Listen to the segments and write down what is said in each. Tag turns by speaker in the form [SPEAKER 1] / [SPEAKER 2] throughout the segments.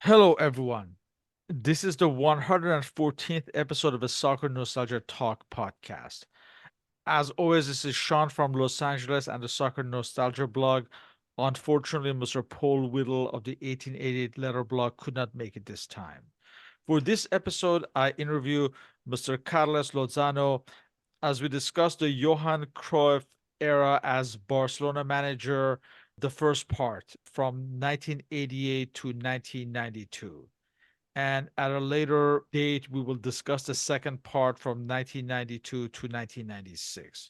[SPEAKER 1] Hello, everyone. This is the 114th episode of the Soccernostalgia Talk Podcast. As always, this is Sean from Los Angeles and the Soccer Nostalgia blog. Unfortunately, Mr. Paul Whittle of the 1888 Letter blog could not make it this time. For this episode, I interview Mr. Carlos Lozano as we discuss the Johan Cruyff era as Barcelona manager, the first part from 1988 to 1992. And at a later date, we will discuss the second part from 1992 to 1996.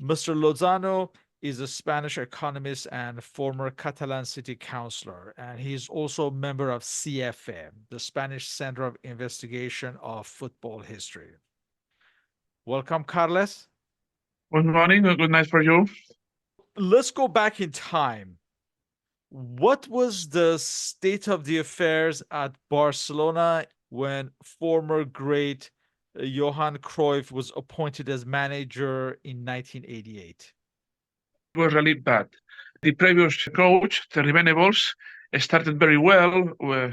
[SPEAKER 1] Mr. Lozano is a Spanish economist and former Catalan city councilor, and he is also a member of CIHEFE, the Spanish Center of Investigation of Football History. Welcome, Carles.
[SPEAKER 2] Good morning, good night for you.
[SPEAKER 1] Let's go back in time. What was the state of the affairs at Barcelona when former great Johan Cruyff was appointed as manager in 1988?
[SPEAKER 2] It was really bad. The previous coach, Terry Venables, started very well.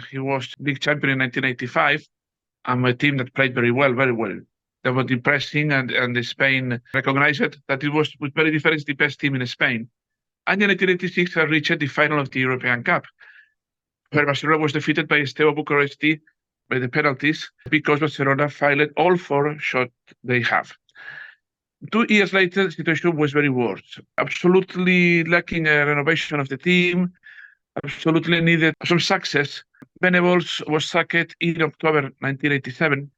[SPEAKER 2] He was big champion in 1985, and a team that played very well, very well. They were impressing, and Spain recognized that it was, with very difference, the best team in Spain. And in 1986, I reached the final of the European Cup, where Barcelona was defeated by Steaua Bucuresti by the penalties because Barcelona failed all four shots they have. 2 years later, the situation was very worse. Absolutely lacking a renovation of the team, absolutely needed some success. Venables was sacked in October 1987,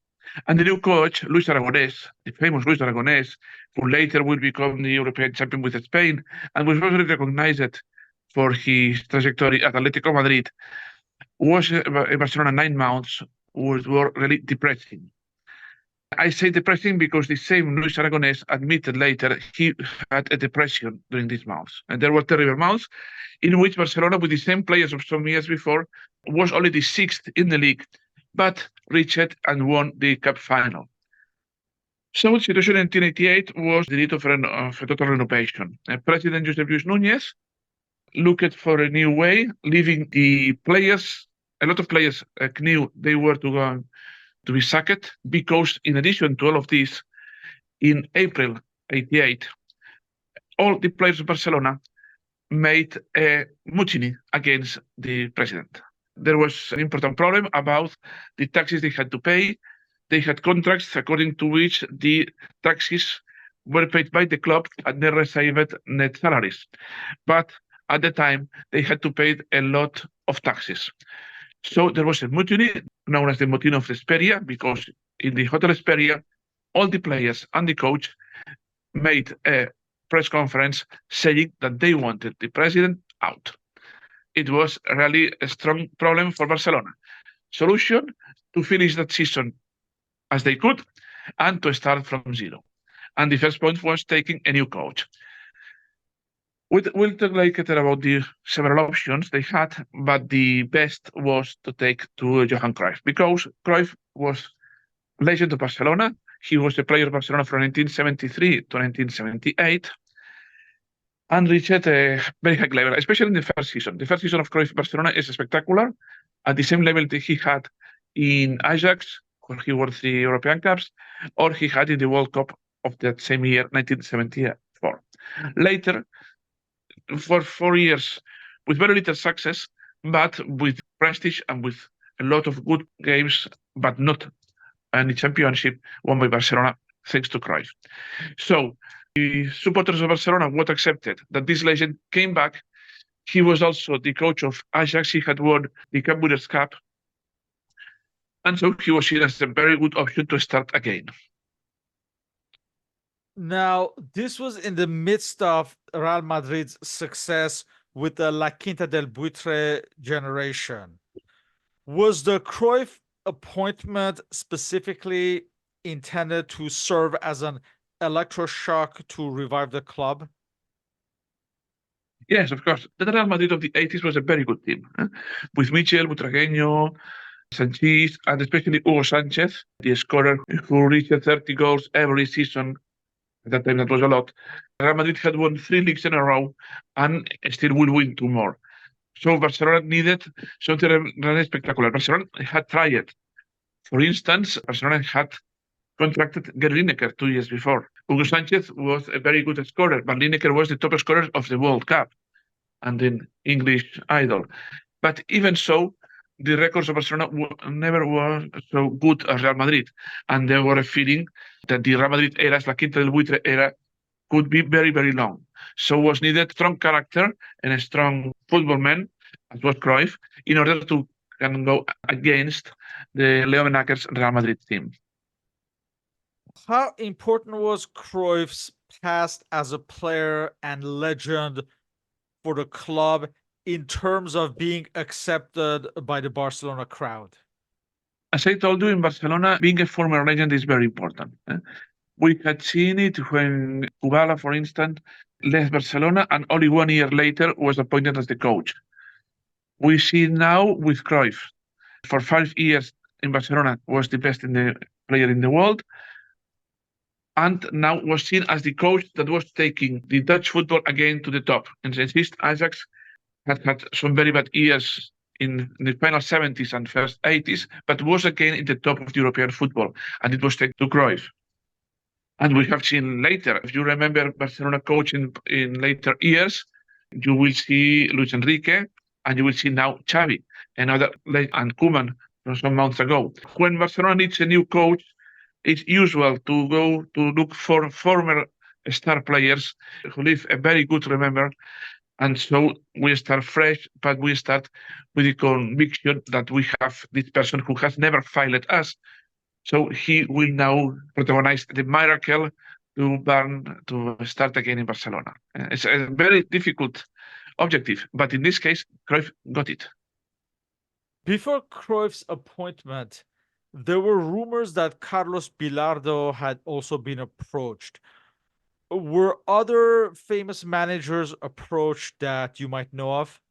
[SPEAKER 2] and the new coach, Luis Aragonés, the famous Luis Aragonés, who later will become the European champion with Spain, and was also recognized for his trajectory at Atletico Madrid, was in Barcelona 9 months, were really depressing. I say depressing because the same Luis Aragonés admitted later he had a depression during these months. And there were terrible months in which Barcelona, with the same players of some years before, was only the sixth in the league, but reached and won the cup final. So the situation in 1988 was the need of a total renovation. President Josep Lluís Núñez looked for a new way, leaving the players, a lot of players knew they were to be sacked because, in addition to all of this, in April 88, all the players of Barcelona made a mutiny against the president. There was an important problem about the taxes they had to pay. They had contracts according to which the taxes were paid by the club and they received net salaries. But at the time, they had to pay a lot of taxes. So there was a mutiny known as the Mutiny of Esperia, because in the Hotel Esperia, all the players and the coach made a press conference saying that they wanted the president out. It was really a strong problem for Barcelona. Solution: to finish that season as they could and to start from zero. And the first point was taking a new coach. We'll talk later about the several options they had, but the best was to take to Johan Cruyff, because Cruyff was legend of Barcelona. He was a player of Barcelona from 1973 to 1978 and reached a very high level, especially in the first season. The first season of Cruyff Barcelona is spectacular, at the same level that he had in Ajax, where he won the European Cups, or he had in the World Cup of that same year, 1974. Later, for 4 years, with very little success, but with prestige and with a lot of good games, but not any championship won by Barcelona, thanks to Cruyff. So the supporters of Barcelona would accepted that this legend came back. He was also the coach of Ajax. He had won the Cup Winners' Cup. And so he was seen as a very good option to start again.
[SPEAKER 1] Now, this was in the midst of Real Madrid's success with the La Quinta del Buitre generation. Was the Cruyff appointment specifically intended to serve as an electroshock to revive the club?
[SPEAKER 2] Yes, of course. The Real Madrid of the 80s was a very good team, with Michel, Butragueño, Sanchez, and especially Hugo Sanchez, the scorer who reached 30 goals every season. At that time, that was a lot. Real Madrid had won 3 leagues in a row and still will win 2 more. So Barcelona needed something really spectacular. Barcelona had tried it. For instance, Barcelona had contracted Gary Lineker 2 years before. Hugo Sanchez was a very good scorer, but Lineker was the top scorer of the World Cup and in English Idol. But even so, the records of Barcelona never were so good as Real Madrid. And there were a feeling that the Real Madrid era, la Quinta del Buitre era, could be very, very long. So was needed strong character and a strong football man, as was Cruyff, in order to can go against the Leo Benacer's Real Madrid team.
[SPEAKER 1] How important was Cruyff's past as a player and legend for the club in terms of being accepted by the Barcelona crowd?
[SPEAKER 2] As I told you, in Barcelona, being a former legend is very important. We had seen it when Kubala, for instance, left Barcelona and only 1 year later was appointed as the coach. We see now with Cruyff, for 5 years in Barcelona, was the best player in the world, and now was seen as the coach that was taking the Dutch football again to the top. And since Ajax had some very bad years in the final 70s and first 80s, but was again in the top of the European football, and it was taken to Cruyff. And we have seen later, if you remember Barcelona coaching in later years, you will see Luis Enrique, and you will see now Xavi, and Koeman from some months ago. When Barcelona needs a new coach, it's usual to go to look for former star players who leave a very good remember. And so we start fresh, but we start with the conviction that we have this person who has never failed us. So he will now protagonize the miracle to start again in Barcelona. It's a very difficult objective, but in this case, Cruyff got it.
[SPEAKER 1] Before Cruyff's appointment, there were rumors that Carlos Bilardo had also been approached. Were other famous managers approached that you might know of?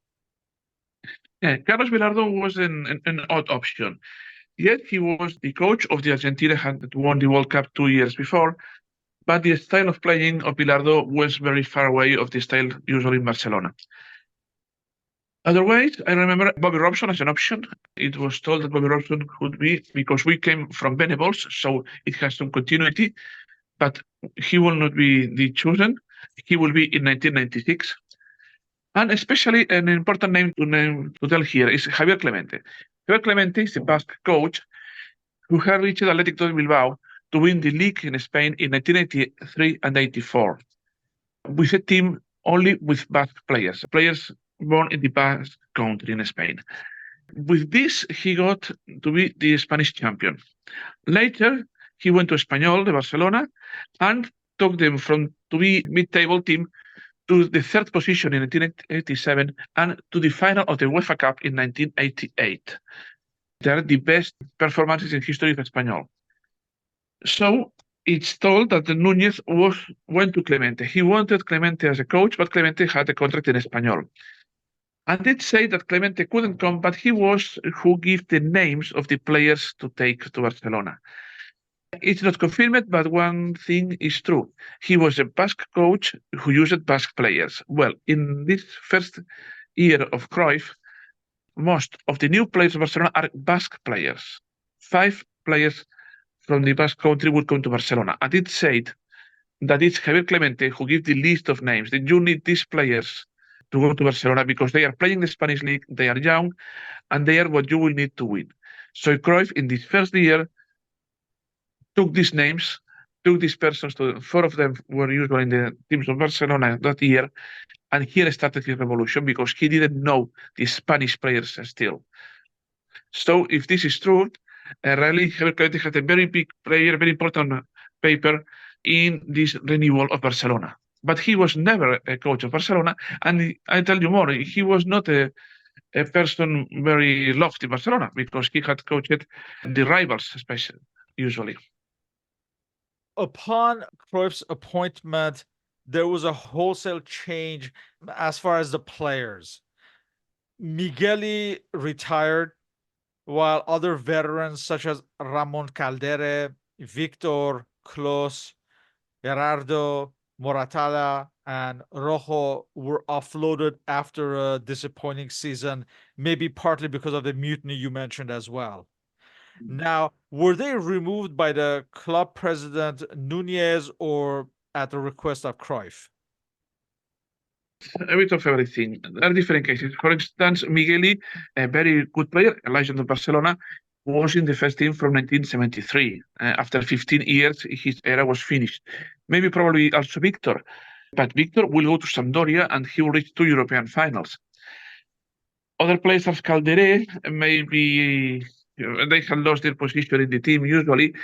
[SPEAKER 2] Yeah, Carlos Bilardo was an odd option. Yet he was the coach of the Argentina that won the World Cup 2 years before, but the style of playing of Bilardo was very far away of the style usually in Barcelona. Otherwise, I remember Bobby Robson as an option. It was told that Bobby Robson could be, because we came from Venables, so it has some continuity, but he will not be the chosen. He will be in 1996. And especially an important name to tell here is Javier Clemente. Javier Clemente is a Basque coach who had reached Athletic de Bilbao to win the league in Spain in 1983 and 84, with a team only with Basque players born in the Basque country in Spain. With this, he got to be the Spanish champion. Later, he went to Español de Barcelona and took them from to be mid-table team to the third position in 1987 and to the final of the UEFA Cup in 1988. They are the best performances in history of Español. So it's told that Núñez went to Clemente. He wanted Clemente as a coach, but Clemente had a contract in Español. And did say that Clemente couldn't come, but he was who gave the names of the players to take to Barcelona. It's not confirmed, but one thing is true. He was a Basque coach who used Basque players. Well, in this first year of Cruyff, most of the new players of Barcelona are Basque players. 5 players from the Basque country would come to Barcelona. And it said that it's Javier Clemente who gives the list of names, that you need these players to go to Barcelona because they are playing the Spanish league, they are young, and they are what you will need to win. So Cruyff, in this first year, took these names, took these persons, 4 of them were usually in the teams of Barcelona that year, and here started his revolution because he didn't know the Spanish players still. So if this is true, really, Javier Clemente had a very big player, very important paper in this renewal of Barcelona. But he was never a coach of Barcelona, and I tell you more, he was not a person very loved in Barcelona because he had coached the rivals, especially, usually.
[SPEAKER 1] Upon Cruyff's appointment, there was a wholesale change as far as the players. Migueli retired, while other veterans such as Ramon Caldere, Victor, Clos, Gerardo, Moratala and Rojo were offloaded after a disappointing season, maybe partly because of the mutiny you mentioned as well. Now, were they removed by the club president Nunez or at the request of Cruyff?
[SPEAKER 2] A bit of everything. There are different cases. For instance, Migueli, a very good player, a legend of Barcelona, was in the first team from 1973. After 15 years, his era was finished. Maybe probably also Victor. But Victor will go to Sampdoria and he will reach two European finals. Other players as Calderé, maybe they had lost their position in the team usually,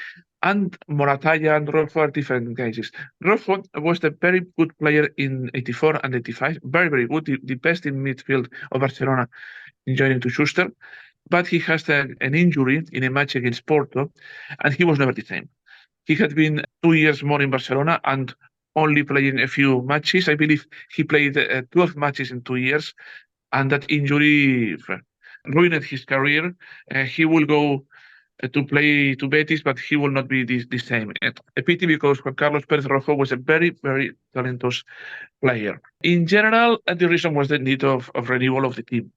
[SPEAKER 2] and Moratalla and Rojo are different cases. Rojo was a very good player in 84 and 85, very, very good, the best in midfield of Barcelona, joining to Schuster, but he has an injury in a match against Porto, and he was never the same. He had been 2 years more in Barcelona and only playing a few matches. I believe he played 12 matches in 2 years, and that injury ruined his career. He will go to play to Betis, but he will not be the same. A pity because Juan Carlos Pérez Rojo was a very, very talented player. In general, the reason was the need of renewal of the team.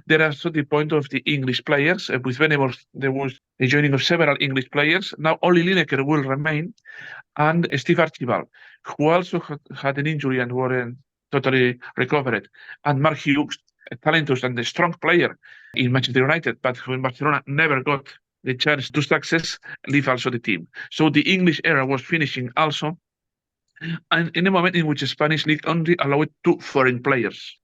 [SPEAKER 2] There are also the point of the English players. With Venables, there was the joining of several English players. Now only Lineker will remain, and Steve Archibald, who also had an injury and wasn't totally recovered, and Mark Hughes, a talented and a strong player in Manchester United, but when Barcelona never got the chance to success, leave also the team. So the English era was finishing also, and in a moment in which the Spanish league only allowed two foreign players.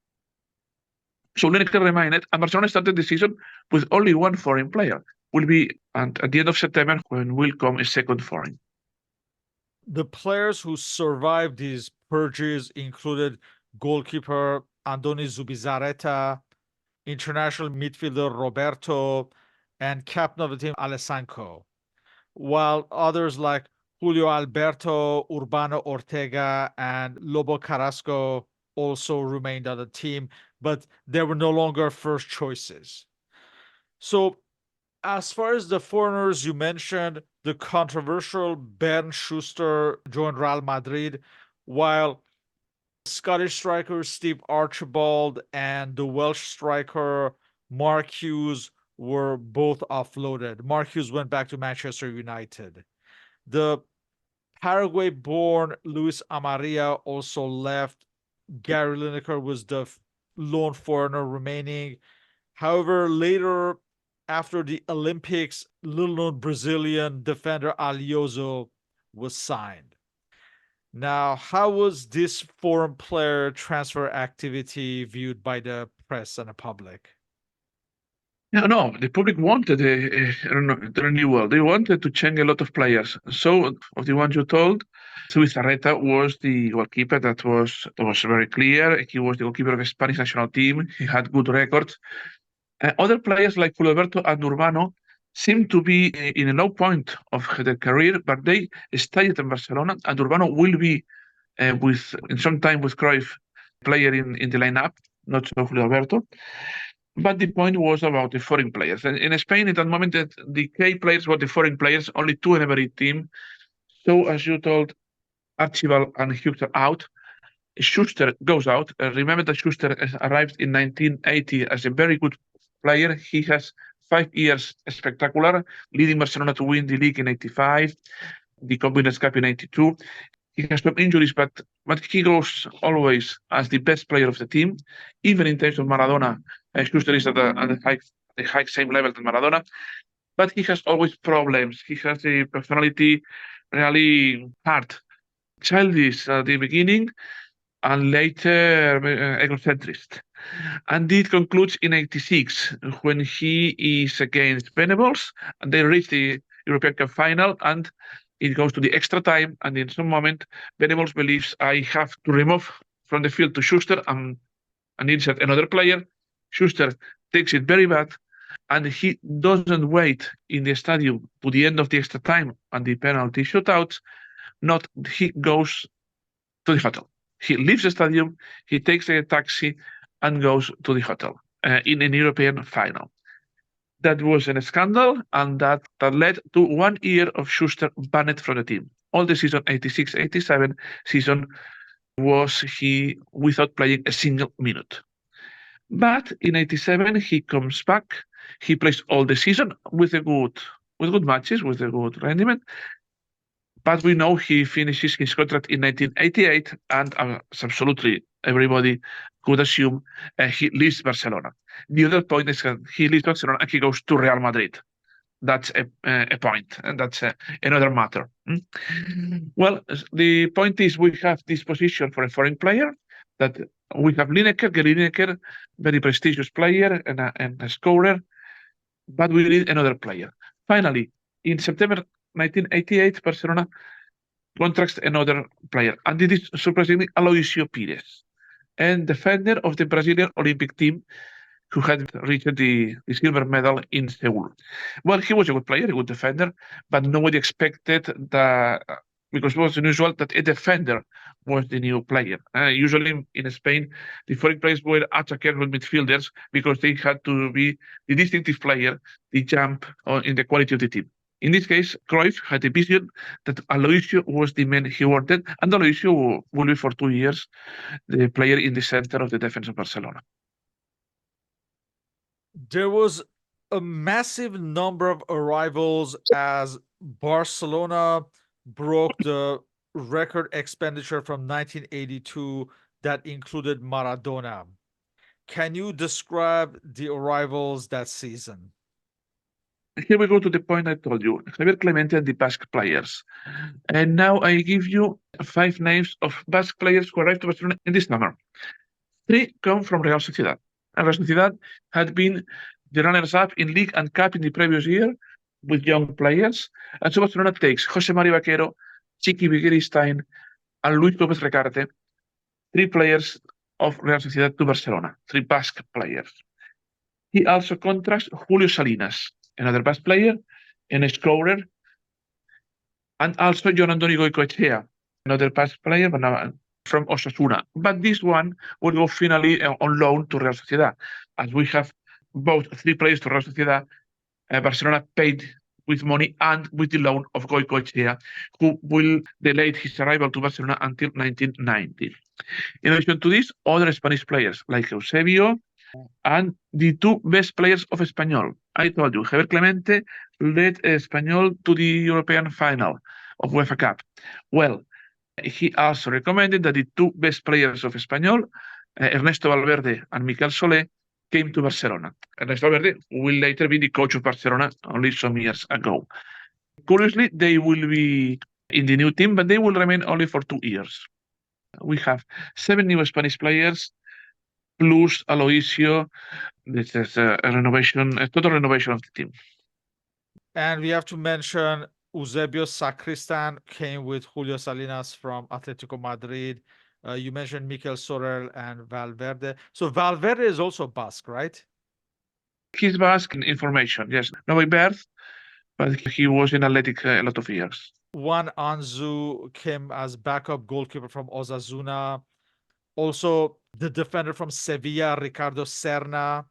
[SPEAKER 2] So Lineker remained, and Barcelona started the season with only one foreign player. Will be at the end of September when will come a second foreign.
[SPEAKER 1] The players who survived these purges included goalkeeper Andoni Zubizarreta, international midfielder Roberto, and captain of the team Alessandro, while others like Julio Alberto, Urbano Ortega, and Lobo Carrasco also remained on the team, but they were no longer first choices. So, as far as the foreigners you mentioned, the controversial Bernd Schuster joined Real Madrid, while Scottish striker Steve Archibald and the Welsh striker Mark Hughes were both offloaded. Mark Hughes went back to Manchester United. The Paraguay born Luis Amaria also left. Gary Lineker was the lone foreigner remaining. However, later after the Olympics, little known Brazilian defender Alioso was signed. Now, how was this foreign player transfer activity viewed by the press and the public?
[SPEAKER 2] No, the public wanted the renewal. They wanted to change a lot of players. So, of the ones you told, Zubizarreta was the goalkeeper that was very clear. He was the goalkeeper of the Spanish national team. He had good records. Other players like Julio Alberto and Urbano seem to be in a low point of their career, but they stayed in Barcelona. And Urbano will be in some time with Cruyff player in the lineup, not so Julio Alberto. But the point was about the foreign players. And in Spain, at that moment, the key players were the foreign players, only two in every team. So, as you told, Archibald and Hughes are out. Schuster goes out. Remember that Schuster arrived in 1980 as a very good player. He has 5 years spectacular, leading Barcelona to win the league in 85, the Winners' Cup in 82. He has some injuries, but he goes always as the best player of the team, even in terms of Maradona. Schuster is at the high same level as Maradona, but he has always problems. He has a personality really hard, childish at the beginning, and later egocentric. And it concludes in 86 when he is against Venables, and they reach the European Cup final, and it goes to the extra time, and in some moment, Venables believes I have to remove from the field to Schuster and insert another player. Schuster takes it very bad, and he doesn't wait in the stadium to the end of the extra time and the penalty shootout. Not he goes to the hotel. He leaves the stadium, he takes a taxi, and goes to the hotel in an European final. That was a scandal, and that led to 1 year of Schuster banned from the team. All the season 86-87 season, was he without playing a single minute. But in 87, he comes back. He plays all the season with good matches, with a good rendement. But we know he finishes his contract in 1988, and as absolutely everybody could assume, he leaves Barcelona. The other point is that he leaves Barcelona and he goes to Real Madrid. That's a point, and that's another matter. Well, the point is we have this position for a foreign player that we have Lineker, Gary Lineker, very prestigious player and a scorer, but we need another player. Finally, in September 1988, Barcelona contracts another player, and it is surprisingly Aloisio Pires, and defender of the Brazilian Olympic team who had reached the silver medal in Seoul. Well, he was a good player, a good defender, but nobody expected that because it was unusual that a defender was the new player. Usually in Spain, the foreign players were attackers with midfielders because they had to be the distinctive player, the jump in the quality of the team. In this case, Cruyff had a vision that Aloisio was the man he wanted, and Aloisio will be for 2 years the player in the center of the defense of Barcelona.
[SPEAKER 1] There was a massive number of arrivals as Barcelona broke the record expenditure from 1982 that included Maradona. Can you describe the arrivals that season?
[SPEAKER 2] Here we go to the point I told you, Javier Clemente and the Basque players. And now I give you 5 names of Basque players who arrived to Barcelona in this summer. 3 come from Real Sociedad. And Real Sociedad had been the runners-up in league and cup in the previous year with young players. And so Barcelona takes Jose María Vaquero, Chiqui Begiristain, and Luis López Recarte, 3 players of Real Sociedad to Barcelona, 3 Basque players. He also contracts Julio Salinas, another Basque player, and a scorer, and also Jon Andoni Goicoechea, another Basque player, but now from Osasuna. But this one will go finally on loan to Real Sociedad. As we have both 3 players to Real Sociedad, Barcelona paid with money and with the loan of Goicoechea, who will delay his arrival to Barcelona until 1990. In addition to this, other Spanish players like Eusebio and the 2 best players of Español. I told you, Javier Clemente led Español to the European final of UEFA Cup. Well, he also recommended that the 2 best players of Español, Ernesto Valverde and Miquel Solé, came to Barcelona. Ernesto Valverde will later be the coach of Barcelona only some years ago. Curiously, they will be in the new team, but they will remain only for 2 years. We have 7 new Spanish players, plus Aloisio. This is a total renovation of the team.
[SPEAKER 1] And we have to mention Eusebio Sacristan came with Julio Salinas from Atletico Madrid. You mentioned Mikel Sorel and Valverde. So Valverde is also Basque, right?
[SPEAKER 2] He's Basque in formation, yes. Not by birth, but he was in Athletic a lot of years.
[SPEAKER 1] Juan Anzu came as backup goalkeeper from Osasuna. Also, the defender from Sevilla, Ricardo Serna.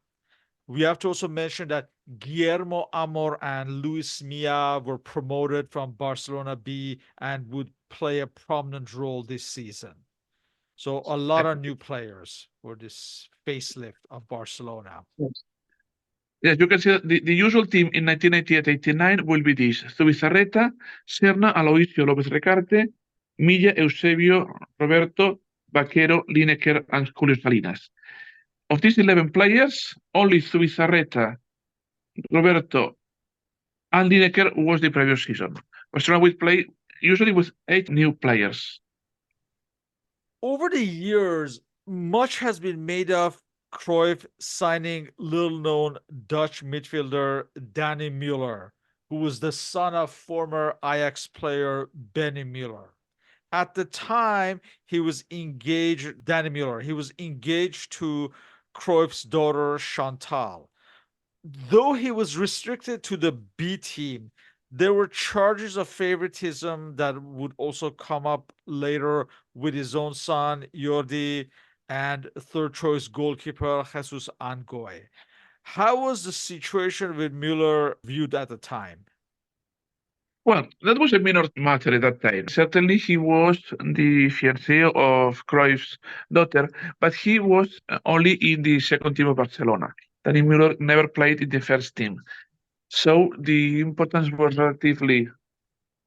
[SPEAKER 1] We have to also mention that Guillermo Amor and Luis Milla were promoted from Barcelona B and would play a prominent role this season. So a lot of new players for this facelift of Barcelona.
[SPEAKER 2] Yes, you can see that the usual team in 1988-89 will be this: Zubizarreta, Serna, Aloisio López Recarte, Milla, Eusebio, Roberto, Vaquero, Lineker, and Julio Salinas. Of these 11 players, only Zubizarreta, Roberto, and Lineker was the previous season. Barcelona will play usually with 8 new players.
[SPEAKER 1] Over the years, much has been made of Cruyff signing little-known Dutch midfielder Danny Muller, who was the son of former Ajax player Benny Muller. At the time, Danny Muller, he was engaged to Cruyff's daughter Chantal. Though he was restricted to the B team, there were charges of favoritism that would also come up later with his own son, Jordi, and third choice goalkeeper, Jesus Angoy. How was the situation with Müller viewed at the time?
[SPEAKER 2] Well, that was a minor matter at that time. Certainly, he was the fiancé of Cruyff's daughter, but he was only in the second team of Barcelona. Danny Müller never played in the first team. So the importance was relatively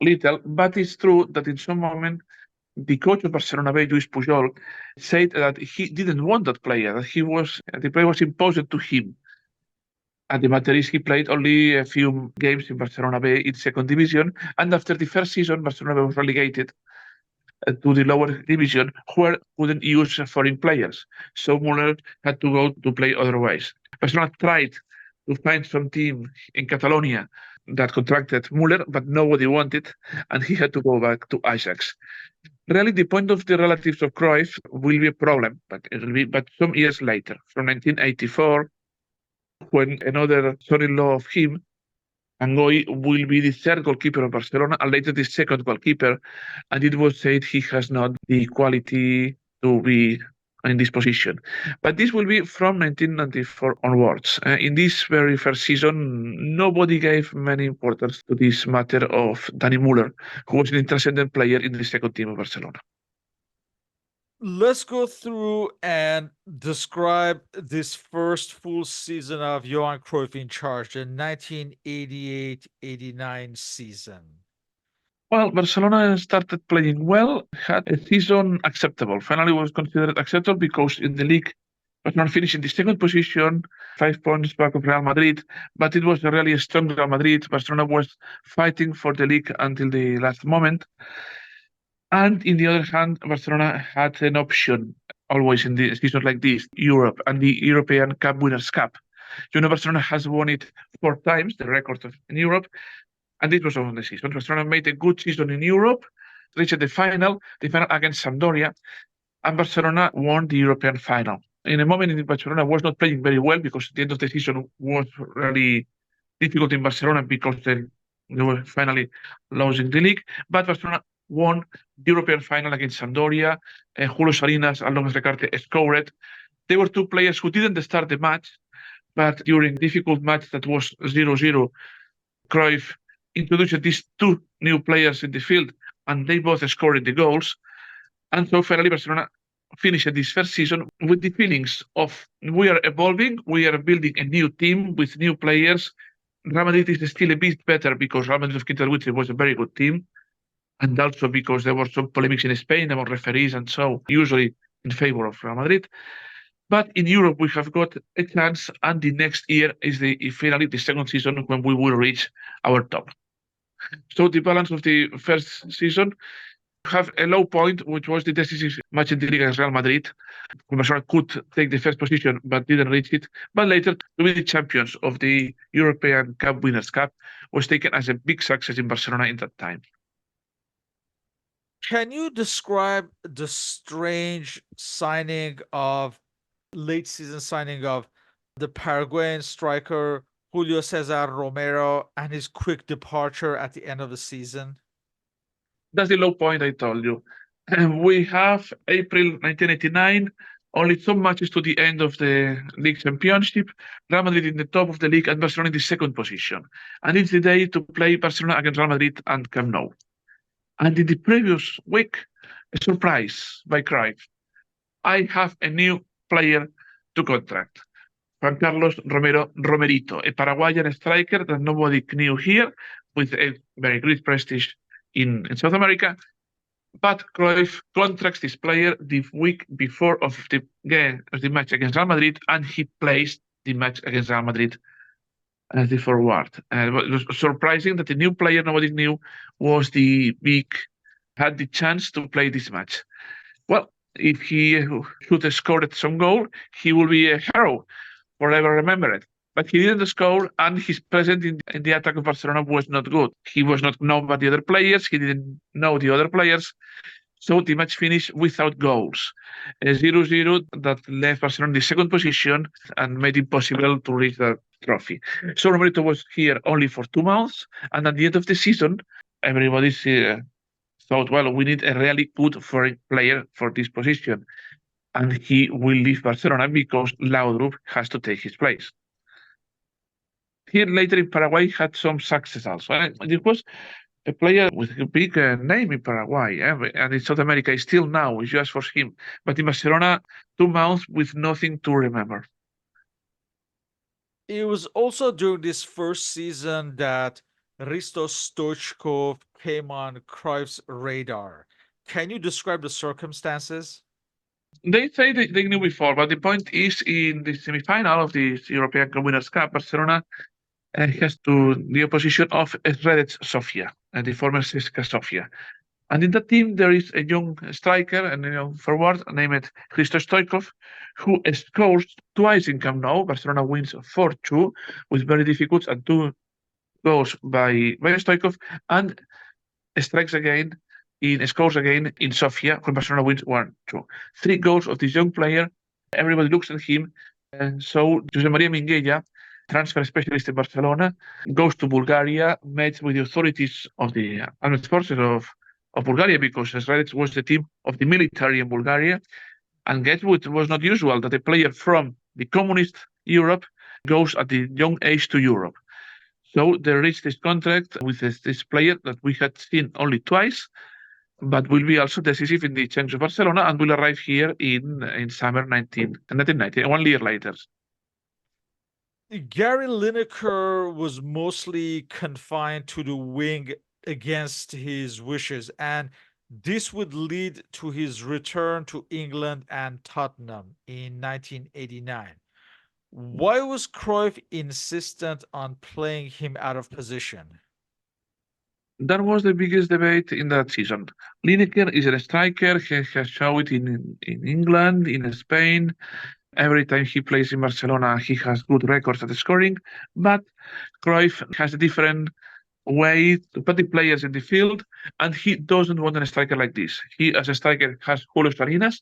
[SPEAKER 2] little, but it's true that in some moment the coach of Barcelona B, Lluís Pujol, said that he didn't want that player, that the player was imposed to him. And the matter is, he played only a few games in Barcelona B in second division, and after the first season, Barcelona B was relegated to the lower division, where couldn't use foreign players. So Muller had to go to play otherwise. Barcelona tried to find some team in Catalonia that contracted Muller, but nobody wanted, and he had to go back to Ajax. Really, the point of the relatives of Cruyff will be a problem, but it will be but some years later, from 1984, when another son-in-law of him, Angoy, will be the third goalkeeper of Barcelona and later the second goalkeeper, and it was said he has not the quality to be in this position. But this will be from 1994 onwards. In this very first season, nobody gave many importance to this matter of Danny Müller, who was an transcendent player in the second team of Barcelona.
[SPEAKER 1] Let's go through and describe this first full season of Johan Cruyff in charge, the 1988-89 season.
[SPEAKER 2] Well, Barcelona started playing well, had a season acceptable. Finally, was considered acceptable because in the league, Barcelona finished in the second position, 5 points back of Real Madrid, but it was a really strong Real Madrid. Barcelona was fighting for the league until the last moment. And in the other hand, Barcelona had an option always in the season like this, Europe and the European Cup Winners' Cup. Barcelona has won it 4 times, the record in Europe, and this was on the season. Barcelona made a good season in Europe, reached the final against Sampdoria, and Barcelona won the European final. In a moment in which Barcelona was not playing very well because the end of the season was really difficult in Barcelona because they were finally losing the league, but Barcelona won the European final against Sampdoria. Julio Salinas and López Recarte scored. There were 2 players who didn't start the match, but during difficult match that was 0-0, Cruyff introduced these 2 new players in the field, and they both scored the goals. And so finally, Barcelona finished this first season with the feelings of we are evolving, we are building a new team with new players. Real Madrid is still a bit better because Real Madrid of Quintal was a very good team, and also because there were some polemics in Spain about referees, and so usually in favor of Real Madrid. But in Europe, we have got a chance, and the next year is finally the second season when we will reach our top. So the balance of the first season have a low point, which was the decisive match in the league against Real Madrid. Barcelona could take the first position, but didn't reach it. But later, to be the champions of the European Cup Winners' Cup was taken as a big success in Barcelona in that time.
[SPEAKER 1] Can you describe the strange late season signing of the Paraguayan striker Julio Cesar Romero and his quick departure at the end of the season?
[SPEAKER 2] That's the low point I told you. We have April 1989, only 2 matches to the end of the league championship. Real Madrid in the top of the league and Barcelona in the second position. And it's the day to play Barcelona against Real Madrid and Camp Nou. And in the previous week, a surprise by Cruyff. I have a new player to contract. Juan Carlos Romero Romerito, a Paraguayan striker that nobody knew here, with a very great prestige in South America. But Cruyff contracts this player the week before of the match against Real Madrid, and he plays the match against Real Madrid as the forward. It was surprising that the new player nobody knew had the chance to play this match. Well, if he should have scored some goal, he will be a hero, forever remembered. But he didn't score, and his presence in the attack of Barcelona was not good. He was not known by the other players. He didn't know the other players. So the match finished without goals. A 0-0 that left Barcelona in the second position and made it possible to reach the trophy. So Romerito was here only for 2 months, and at the end of the season, everybody thought, well, we need a really good foreign player for this position. And he will leave Barcelona because Laudrup has to take his place. Here later in Paraguay had some success also. It was a player with a big name in Paraguay, and in South America still now, if you ask for him. But in Barcelona, 2 months with nothing to remember.
[SPEAKER 1] It was also during this first season that Risto Stoichkov came on Cruyff's radar. Can you describe the circumstances?
[SPEAKER 2] They say they knew before, but the point is in the semi-final of the European Winners' Cup, Barcelona has to the opposition of Shredec Sofia, the former CSKA Sofia. And in that team, there is a young striker and a young forward named Hristo Stoichkov, who scores twice in Camp Nou. Barcelona wins 4-2 with very difficult and 2 goals by Stoichkov, and strikes again scores again in Sofia when Barcelona wins 1-2. 3 goals of this young player. Everybody looks at him. And so Jose Maria Minguella, transfer specialist in Barcelona, goes to Bulgaria, met with the authorities of the armed forces of Bulgaria, because Sredec was the team of the military in Bulgaria. And guess what was not usual, that a player from the communist Europe goes at the young age to Europe. So they reached this contract with this player that we had seen only twice, but will be also decisive in the change of Barcelona and will arrive here in summer 1990, 1 year later.
[SPEAKER 1] Gary Lineker was mostly confined to the wing against his wishes, and this would lead to his return to England and Tottenham in 1989. Why was Cruyff insistent on playing him out of position?
[SPEAKER 2] That was the biggest debate in that season. Lineker is a striker. He has shown it in England, in Spain. Every time he plays in Barcelona, he has good records at scoring. But Cruyff has a different way to put the players in the field, and he doesn't want a striker like this. He, as a striker, has Julio Salinas,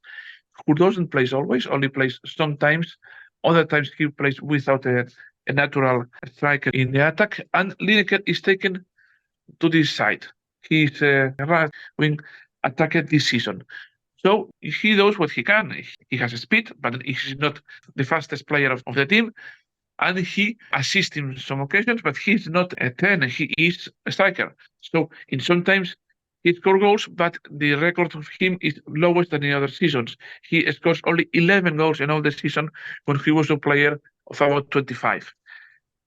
[SPEAKER 2] who doesn't play always, only plays sometimes. Other times he plays without a natural striker in the attack. And Lineker is taken to this side. He's a right wing attacker this season. So he does what he can. He has speed, but he's not the fastest player of the team. And he assists in some occasions, but he's not a 10. He is a striker. So in sometimes he scores goals, but the record of him is lowest than in other seasons. He scores only 11 goals in all the season when he was a player of about 25.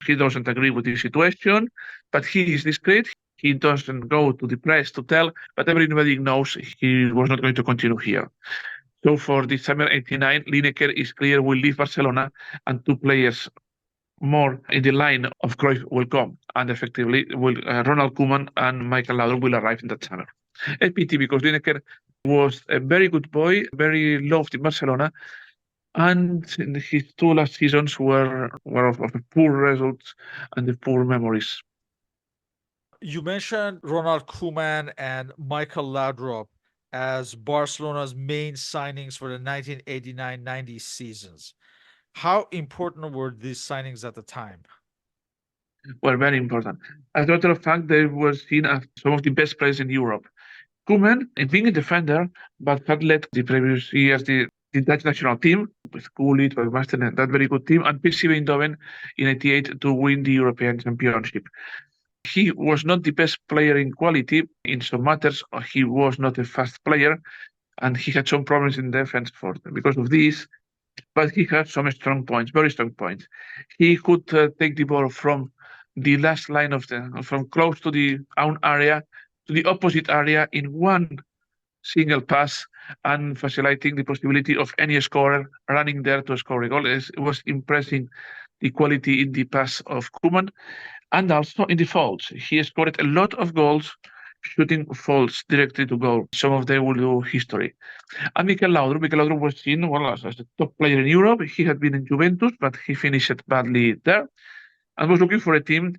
[SPEAKER 2] He doesn't agree with the situation, but he is discreet. He doesn't go to the press to tell, but everybody knows he was not going to continue here. So for December 89, Lineker is clear will leave Barcelona, and 2 players more in the line of Cruyff will come, and effectively will Ronald Koeman and Michael Laudrup will arrive in that summer. A pity, because Lineker was a very good boy, very loved in Barcelona, and his 2 last seasons were of poor results and the poor memories.
[SPEAKER 1] You mentioned Ronald Koeman and Michael Laudrup as Barcelona's main signings for the 1989-90 seasons. How important were these signings at the time?
[SPEAKER 2] Were very important. As a matter of fact, they were seen as some of the best players in Europe. Koeman, being a defender, but had led the previous years the Dutch national team with Gullit, with Masten, that very good team, and PSV Eindhoven in '88 to win the European Championship. He was not the best player in quality in some matters. He was not a fast player, and he had some problems in defense because of this. But he had some strong points, very strong points. He could take the ball from the last line from close to the own area to the opposite area in one single pass, and facilitating the possibility of any scorer running there to score a goal. It was impressing the quality in the pass of Koeman, and also in the faults. He scored a lot of goals shooting faults directly to goal. Some of them will do history. And Mikel Laudrup was seen as a top player in Europe. He had been in Juventus, but he finished badly there and was looking for a team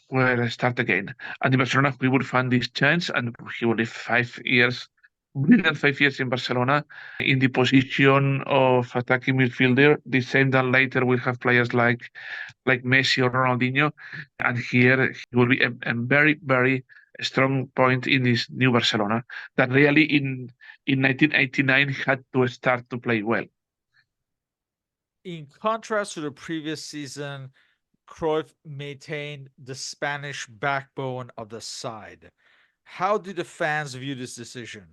[SPEAKER 2] where I start again. And in Barcelona, we would find this chance, and he will live 5 years, brilliant 5 years in Barcelona, in the position of attacking midfielder. The same that later we'll have players like Messi or Ronaldinho, and here he will be a very, very strong point in this new Barcelona that really in 1989 had to start to play well.
[SPEAKER 1] In contrast to the previous season, Cruyff maintained the Spanish backbone of the side. How did the fans view this decision?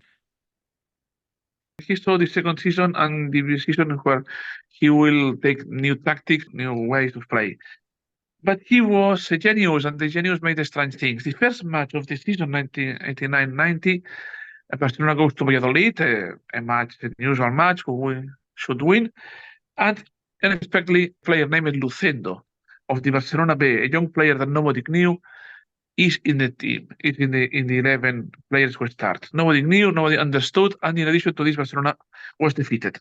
[SPEAKER 2] He saw the second season and the season where he will take new tactics, new ways of play. But he was a genius, and the genius made strange things. The first match of the season, 1989-90, Barcelona goes to Valladolid, a match, an usual match, who we should win. And unexpectedly, a player named Lucendo of the Barcelona B, a young player that nobody knew, is in the team, is in the 11 players who start. Nobody knew, nobody understood, and in addition to this, Barcelona was defeated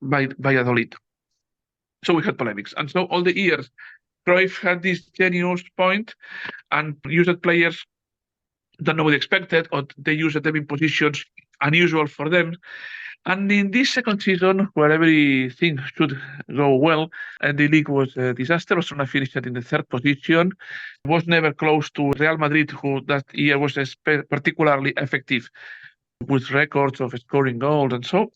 [SPEAKER 2] by Valladolid. So we had polemics. And so all the years, Cruyff had this genius point and used players that nobody expected, or they used them in positions unusual for them. And in this second season, where everything should go well, and the league was a disaster, Barcelona finished in the third position, was never close to Real Madrid, who that year was particularly effective with records of scoring goals and so.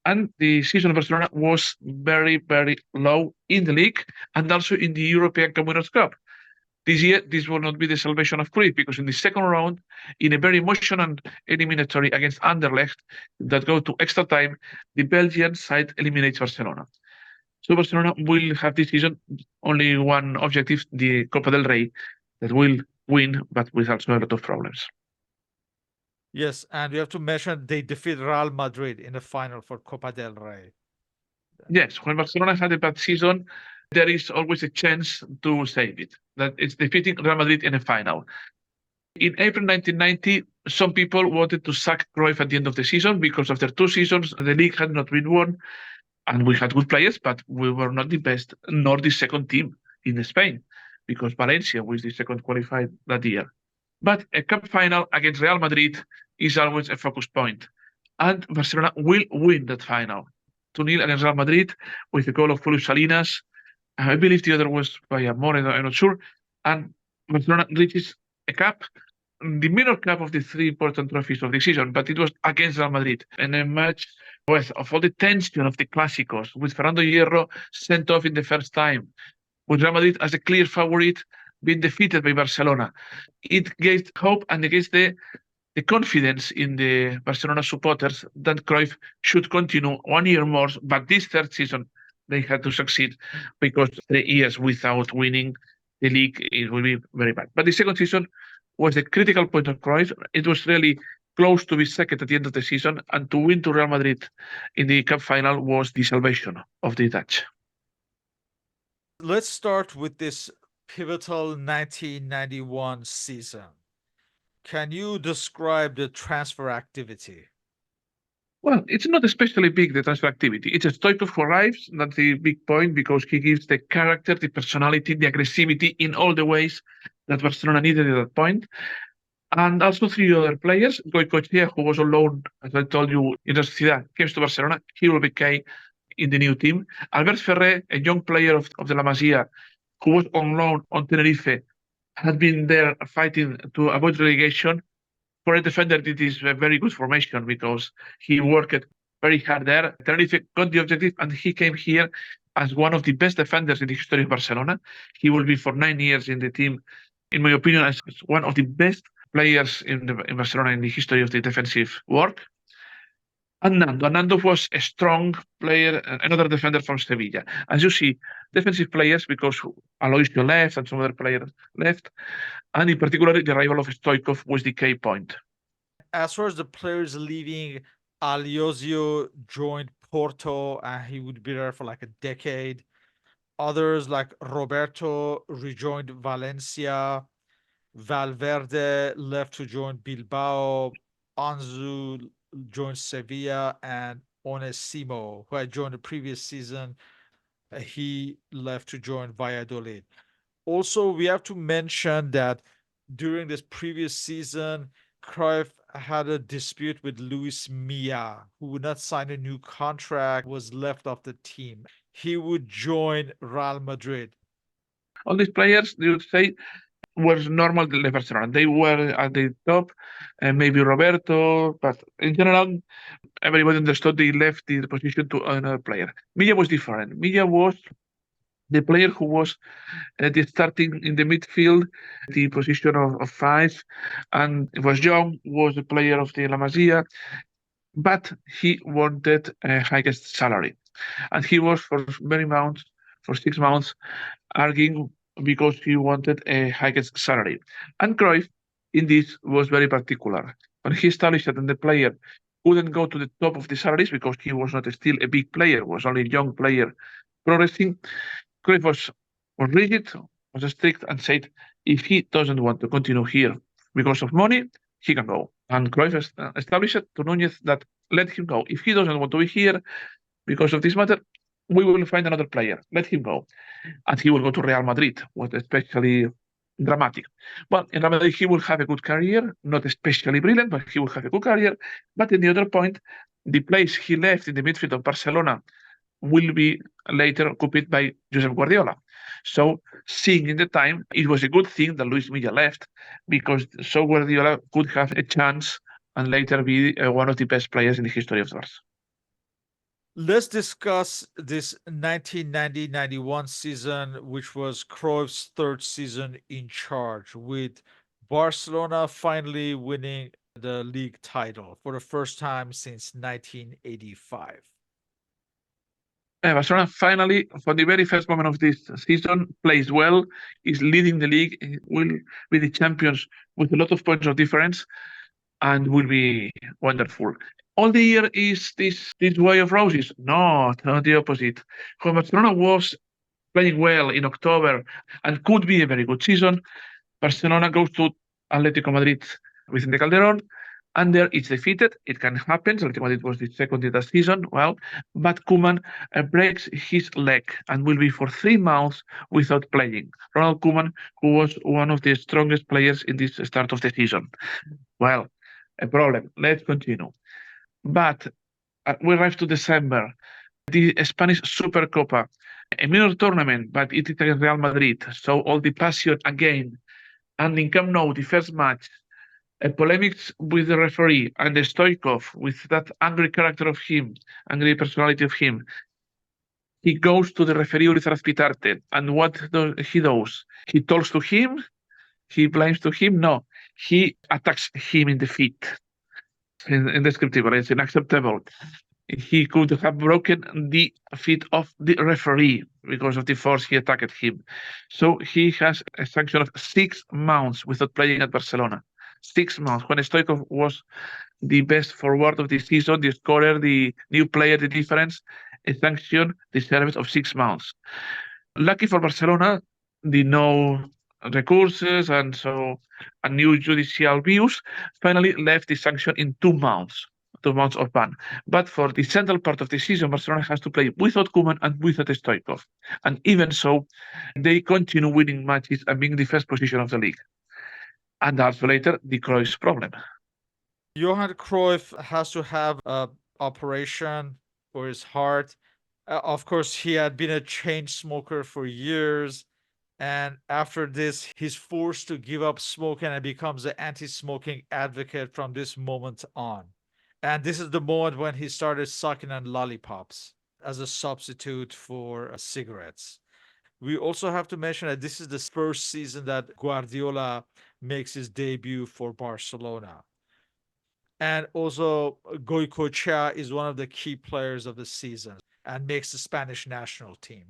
[SPEAKER 2] And the season of Barcelona was very, very low in the league and also in the European Community Cup. This year, this will not be the salvation of Cruyff, because in the second round, in a very emotional eliminatory against Anderlecht that go to extra time, the Belgian side eliminates Barcelona. So Barcelona will have this season only one objective, the Copa del Rey, that will win, but with also a lot of problems.
[SPEAKER 1] Yes, and you have to mention they defeat Real Madrid in the final for Copa del Rey.
[SPEAKER 2] Yes, when Barcelona had a bad season, there is always a chance to save it. That it's defeating Real Madrid in a final. In April 1990, some people wanted to sack Cruyff at the end of the season because after 2 seasons, the league had not been won, and we had good players, but we were not the best, nor the second team in Spain, because Valencia was the second qualified that year. But a cup final against Real Madrid is always a focus point, and Barcelona will win that final. 2-0 against Real Madrid with a goal of Julio Salinas. I believe the other was by Amor, I'm not sure. And Barcelona reaches a cup, the minor cup of the three important trophies of the season, but it was against Real Madrid. And a match with of all the tension of the Clásicos, with Fernando Hierro sent off in the first time, with Real Madrid as a clear favorite being defeated by Barcelona. It gave hope and it gave the confidence in the Barcelona supporters that Cruyff should continue 1 year more, but this third season they had to succeed because 3 years without winning the league, it will be very bad. But the second season was the critical point of Cruyff. It was really close to be second at the end of the season, and to win to Real Madrid in the cup final was the salvation of the Dutch.
[SPEAKER 1] Let's start with this pivotal 1991 season. Can you describe the transfer activity?
[SPEAKER 2] Well, it's not especially big, the transfer activity. It's a Stoichkov who arrives. That's the big point, because he gives the character, the personality, the aggressivity in all the ways that Barcelona needed at that point. And also 3 other players. Goicoechea, who was on loan, as I told you, in the Sociedad, came to Barcelona. He will be key in the new team. Albert Ferrer, a young player of the La Masia, who was on loan on Tenerife, had been there fighting to avoid relegation. For a defender, it is a very good formation because he worked very hard there. Tenerife got the objective, and he came here as one of the best defenders in the history of Barcelona. He will be for 9 years in the team, in my opinion, as one of the best players in Barcelona in the history of the defensive work. And Nando was a strong player, another defender from Sevilla. As you see, defensive players, because Aloisio left and some other players left, and in particular, the arrival of Stoichkov was the key point.
[SPEAKER 1] As far as the players leaving, Aliosio joined Porto and he would be there for like a decade. Others like Roberto rejoined Valencia. Valverde left to join Bilbao. Anzu joined Sevilla, and Onesimo, who had joined the previous season, he left to join Valladolid. Also, we have to mention that during this previous season, Cruyff had a dispute with Luis Milla, who would not sign a new contract, was left off the team. He would join Real Madrid.
[SPEAKER 2] All these players, you would say, were normal de Barcelona. They were at the top, and maybe Roberto, but in general, everybody understood they left the position to another player. Milla was different. Milla was the player who was the starting in the midfield, the position of five, and was young, was the player of the La Masia, but he wanted a highest salary. And he was for 6 months, arguing because he wanted a highest salary. And Cruyff, in this, was very particular. When he established that the player couldn't go to the top of the salaries because he was not still a big player, was only a young player progressing, Cruyff was rigid, was strict, and said if he doesn't want to continue here because of money, he can go. And Cruyff established to Núñez that let him go. If he doesn't want to be here because of this matter, we will find another player. Let him go. And he will go to Real Madrid, was especially dramatic. Well, in Real Madrid, he will have a good career, not especially brilliant, but he will have a good career. But in the other point, the place he left in the midfield of Barcelona will be later occupied by Josep Guardiola. So, seeing in the time, it was a good thing that Luis Milla left because so Guardiola could have a chance and later be one of the best players in the history of the Barca.
[SPEAKER 1] Let's discuss this 1990-91 season, which was Cruyff's third season in charge, with Barcelona finally winning the league title for the first time since 1985.
[SPEAKER 2] Barcelona finally, for the very first moment of this season, plays well, is leading the league, will be the champions with a lot of points of difference, and will be wonderful. All the year is this way of roses? No, not the opposite. When Barcelona was playing well in October and could be a very good season, Barcelona goes to Atletico Madrid within the Calderon, and there it's defeated. It can happen. Atletico Madrid was the second in the season. Well, but Koeman breaks his leg and will be for 3 months without playing. Ronald Koeman, who was one of the strongest players in this start of the season. Well, a problem. Let's continue. But we arrive to December. The Spanish Supercopa, a minor tournament, but it is against Real Madrid. So all the passion again. And in Camp Nou, the first match, a polemics with the referee and the Stoichkov with that angry character of him, angry personality of him. He goes to the referee Ulises Azpitarte, and what he does? He talks to him, he blames to him. No, he attacks him in the feet. Indescriptible, it's unacceptable. He could have broken the feet of the referee because of the force he attacked him. So he has a sanction of 6 months without playing at Barcelona. 6 months. When Stoichkov was the best forward of the season, the scorer, the new player, the difference, a sanction deserved of 6 months. Lucky for Barcelona, the no recurses and new judicial views finally left the sanction in 2 months. 2 months of ban. But for the central part of the season, Barcelona has to play without Koeman and without Stoichkov. And even so, they continue winning matches and being the first position of the league. And also later, the Cruyff problem.
[SPEAKER 1] Johan Cruyff has to have an operation for his heart. Of course, he had been a chain smoker for years. And after this, he's forced to give up smoking and becomes an anti-smoking advocate from this moment on. And this is the moment when he started sucking on lollipops as a substitute for cigarettes. We also have to mention that this is the first season that Guardiola makes his debut for Barcelona. And also, Goicoechea is one of the key players of the season and makes the Spanish national team.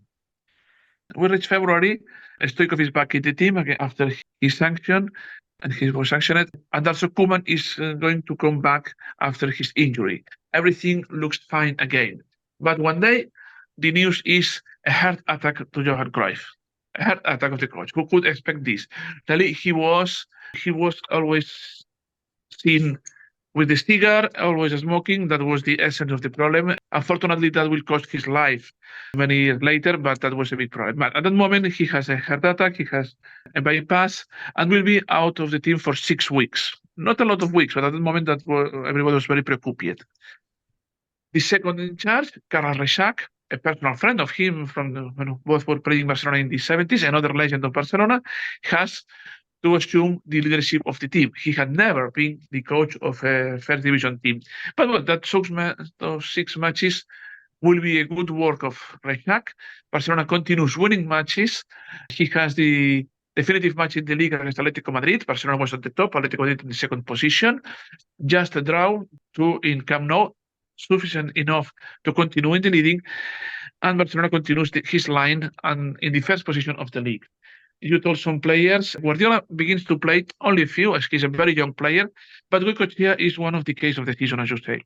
[SPEAKER 2] We reach February. Stoichkov is back in the team again after his sanction, and he was sanctioned. And also Koeman is going to come back after his injury. Everything looks fine again. But one day, the news is a heart attack to Johan Cruyff. A heart attack of the coach. Who could expect this? Really, he was always seen with the cigar, always smoking. That was the essence of the problem. Unfortunately, that will cost his life many years later, but that was a big problem. But at that moment, he has a heart attack, he has a bypass, and will be out of the team for 6 weeks. Not a lot of weeks, but at that moment, everybody was very preoccupied. The second in charge, Carles Reixac, a personal friend of him from when both were playing Barcelona in the 70s, another legend of Barcelona, has to assume the leadership of the team. He had never been the coach of a first division team. But that those 6 matches will be a good work of Reixach. Barcelona continues winning matches. He has the definitive match in the league against Atletico Madrid. Barcelona was at the top, Atletico Madrid in the second position. Just a draw in Camp Nou, sufficient enough to continue in the leading. And Barcelona continues his line and in the first position of the league. You told some players, Guardiola begins to play only a few, as he's a very young player, but Goicoechea is one of the case of the season, as you say.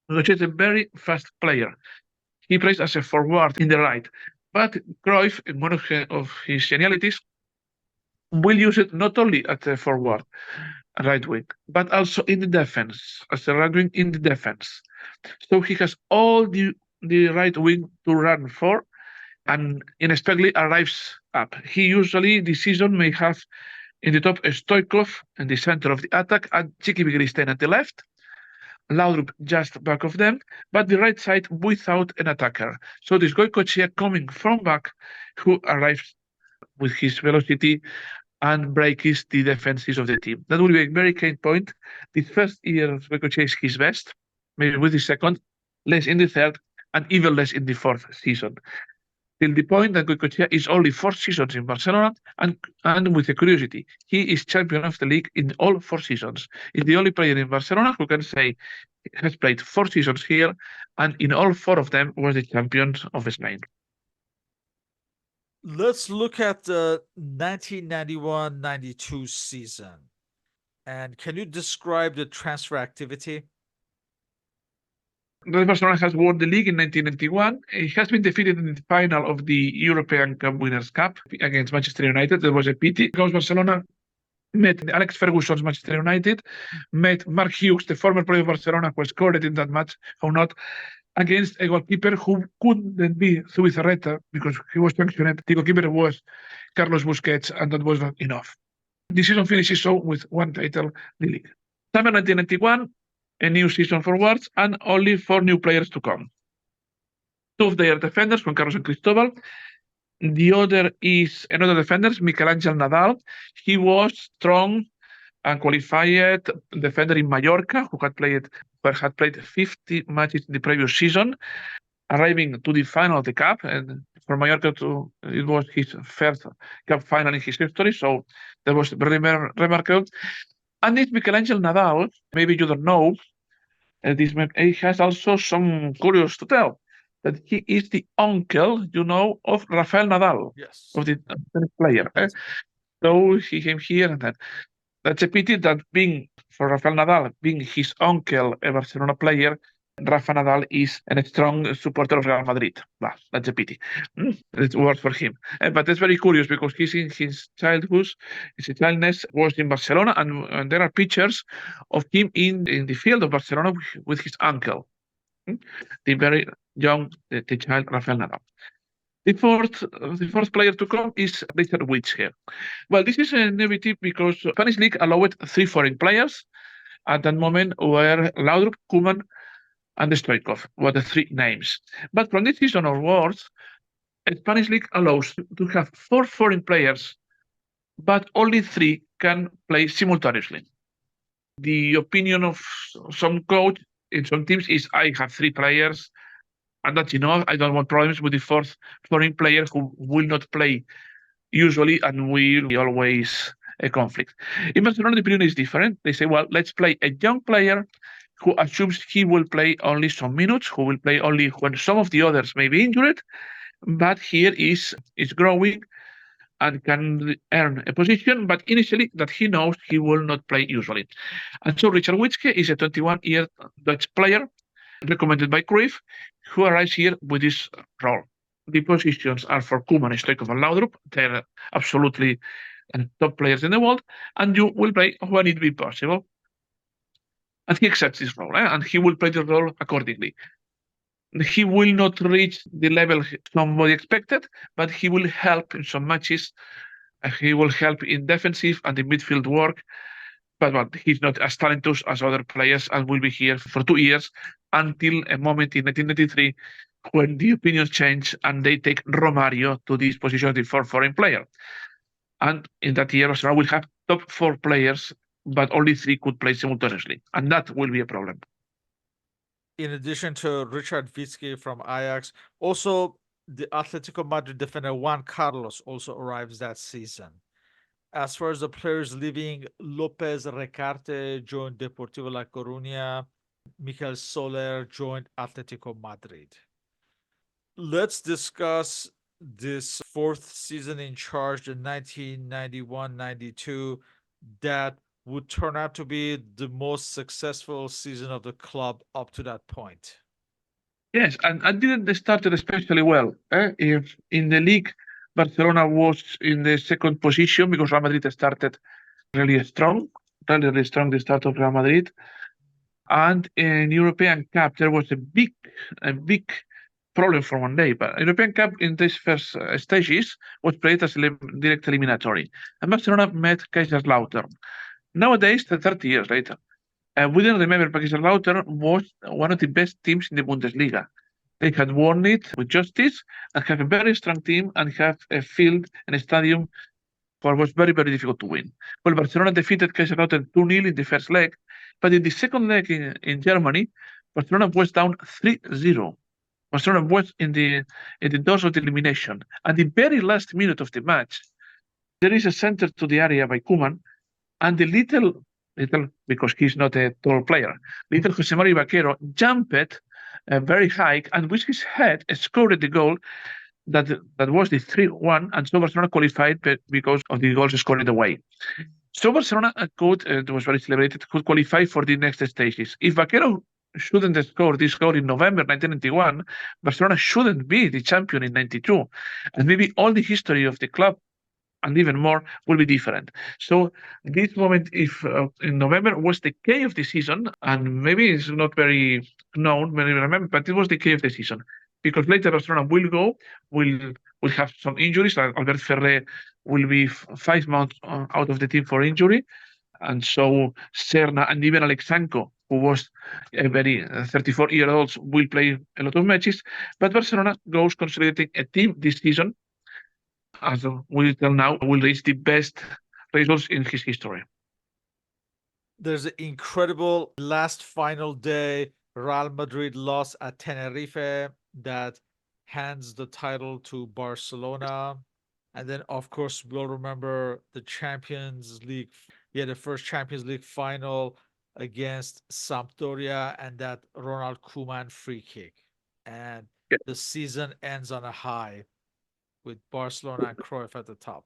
[SPEAKER 2] Goicoechea is a very fast player. He plays as a forward in the right, but Cruyff, in one of his genialities, will use it not only at the forward, right wing, but also in the defense, as a right wing in the defense. So he has all the right wing to run for, and unexpectedly arrives up. He usually this season may have in the top Stoikov in the center of the attack and Chiki Begiristain at the left, Laudrup just back of them, but the right side without an attacker. So this Goicoechea coming from back, who arrives with his velocity and breaks the defenses of the team. That will be a very key point. The first year of Goicoechea is his best, maybe with the second, less in the third, and even less in the fourth season. Till the point that Goicoechea is only 4 seasons in Barcelona, and with a curiosity, he is champion of the league in all 4 seasons. He's the only player in Barcelona who can say has played 4 seasons here, and in all 4 of them was the champions of Spain.
[SPEAKER 1] Let's look at the 1991-92 season. And can you describe the transfer activity?
[SPEAKER 2] Barcelona has won the league in 1991. It has been defeated in the final of the European Cup Winners' Cup against Manchester United. That was a pity because Barcelona met Alex Ferguson's Manchester United, met Mark Hughes, the former player of Barcelona, who scored in that match, how not, against a goalkeeper who couldn't be Zubizarreta because he was sanctioned. The goalkeeper was Carlos Busquets, and that was not enough. The season finishes so with 1 title, the league. Summer 1991, a new season forwards, and only 4 new players to come. 2 of their defenders, Juan Carlos and Cristobal. The other is another defender, Miquel-Àngel Nadal. He was strong and qualified defender in Mallorca, who had played 50 matches in the previous season, arriving to the final of the Cup. And for Mallorca, it was his first Cup final in his history, so that was very remarkable. And this Miquel-Àngel Nadal, maybe you don't know, he has also some curious to tell, that he is the uncle, of Rafael Nadal,
[SPEAKER 1] yes,
[SPEAKER 2] of the tennis player. So he came here, and that's a pity that for Rafael Nadal, being his uncle, a Barcelona player, Rafa Nadal is a strong supporter of Real Madrid. Well, that's a pity. It works for him. But that's very curious because he's in his childness was in Barcelona, and there are pictures of him in the field of Barcelona with his uncle, the very young the child Rafael Nadal. The fourth player to come is Richard Whittle. Well, this is a novelty because Spanish League allowed 3 foreign players. At that moment were Laudrup, Koeman, and Stoikov were the 3 names. But from this season onwards, the Spanish League allows to have 4 foreign players, but only 3 can play simultaneously. The opinion of some coach in some teams is, I have 3 players, and that's enough. I don't want problems with the 4th foreign player who will not play usually and will be always a conflict. In Barcelona, the opinion is different. They say, well, let's play a young player who assumes he will play only some minutes, who will play only when some of the others may be injured, but here is growing and can earn a position, but initially that he knows he will not play usually. And so Richard Whittle is a 21-year Dutch player recommended by Cruyff, who arrives here with this role. The positions are for Koeman, Stoikov, and Laudrup. They're absolutely top players in the world, and you will play when it be possible. And he accepts this role, and he will play the role accordingly. He will not reach the level somebody expected, but he will help in some matches. He will help in defensive and in midfield work. But he's not as talented as other players and will be here for 2 years until a moment in 1993 when the opinions change and they take Romario to this position of the 4th foreign player. And in that year, Barcelona will have top 4 players, but only 3 could play simultaneously. And that will be a problem.
[SPEAKER 1] in addition to Richard Witzke from Ajax. Also, the Atletico Madrid defender Juan Carlos also arrives that season. As far as the players leaving, Lopez Recarte joined Deportivo La Coruña. Mikel Soler joined Atletico Madrid. Let's discuss this fourth season in charge, the 1991-92, that would turn out to be the most successful season of the club up to that point.
[SPEAKER 2] Yes, and I didn't start especially well. If in the league, Barcelona was in the second position because Real Madrid started really strong, really strong the start of Real Madrid. And in European Cup, there was a big problem for one day. But European Cup in these first stages was played as direct eliminatory, and Barcelona met Kaiserslautern. Nowadays, 30 years later, we didn't remember Kaiserslautern was one of the best teams in the Bundesliga. They had won it with justice and have a very strong team and have a field and a stadium for was very, very difficult to win. Well, Barcelona defeated Kaiserslautern 2-0 in the first leg, but in the second leg in Germany, Barcelona was down 3-0. Barcelona was in the doors of the elimination. At the very last minute of the match, there is a center to the area by Koeman, and the little, because he's not a tall player, little Jose Mario Vaquero jumped very high and with his head scored the goal that was the 3-1, and so Barcelona qualified because of the goals scored away. So Barcelona could, it was very celebrated, could qualify for the next stages. If Vaquero shouldn't have scored this goal in November 1991, Barcelona shouldn't be the champion in 92. And maybe all the history of the club and even more will be different. So this moment, if in November was the key of the season, and maybe it's not very known, many remember, but it was the key of the season because later Barcelona will have some injuries. Albert Ferrer will be 5 months out of the team for injury, and so Serna and even Alexanko, who was a very 34-year-old, will play a lot of matches. But Barcelona goes consolidating a team this season, as we tell now, will reach the best results in his history.
[SPEAKER 1] There's an incredible last final day. Real Madrid lost at Tenerife that hands the title to Barcelona. And then, of course, we'll remember the Champions League. Yeah, the first Champions League final against Sampdoria and that Ronald Koeman free kick. And
[SPEAKER 2] Yeah.
[SPEAKER 1] the season ends on a high with Barcelona and Cruyff at the top.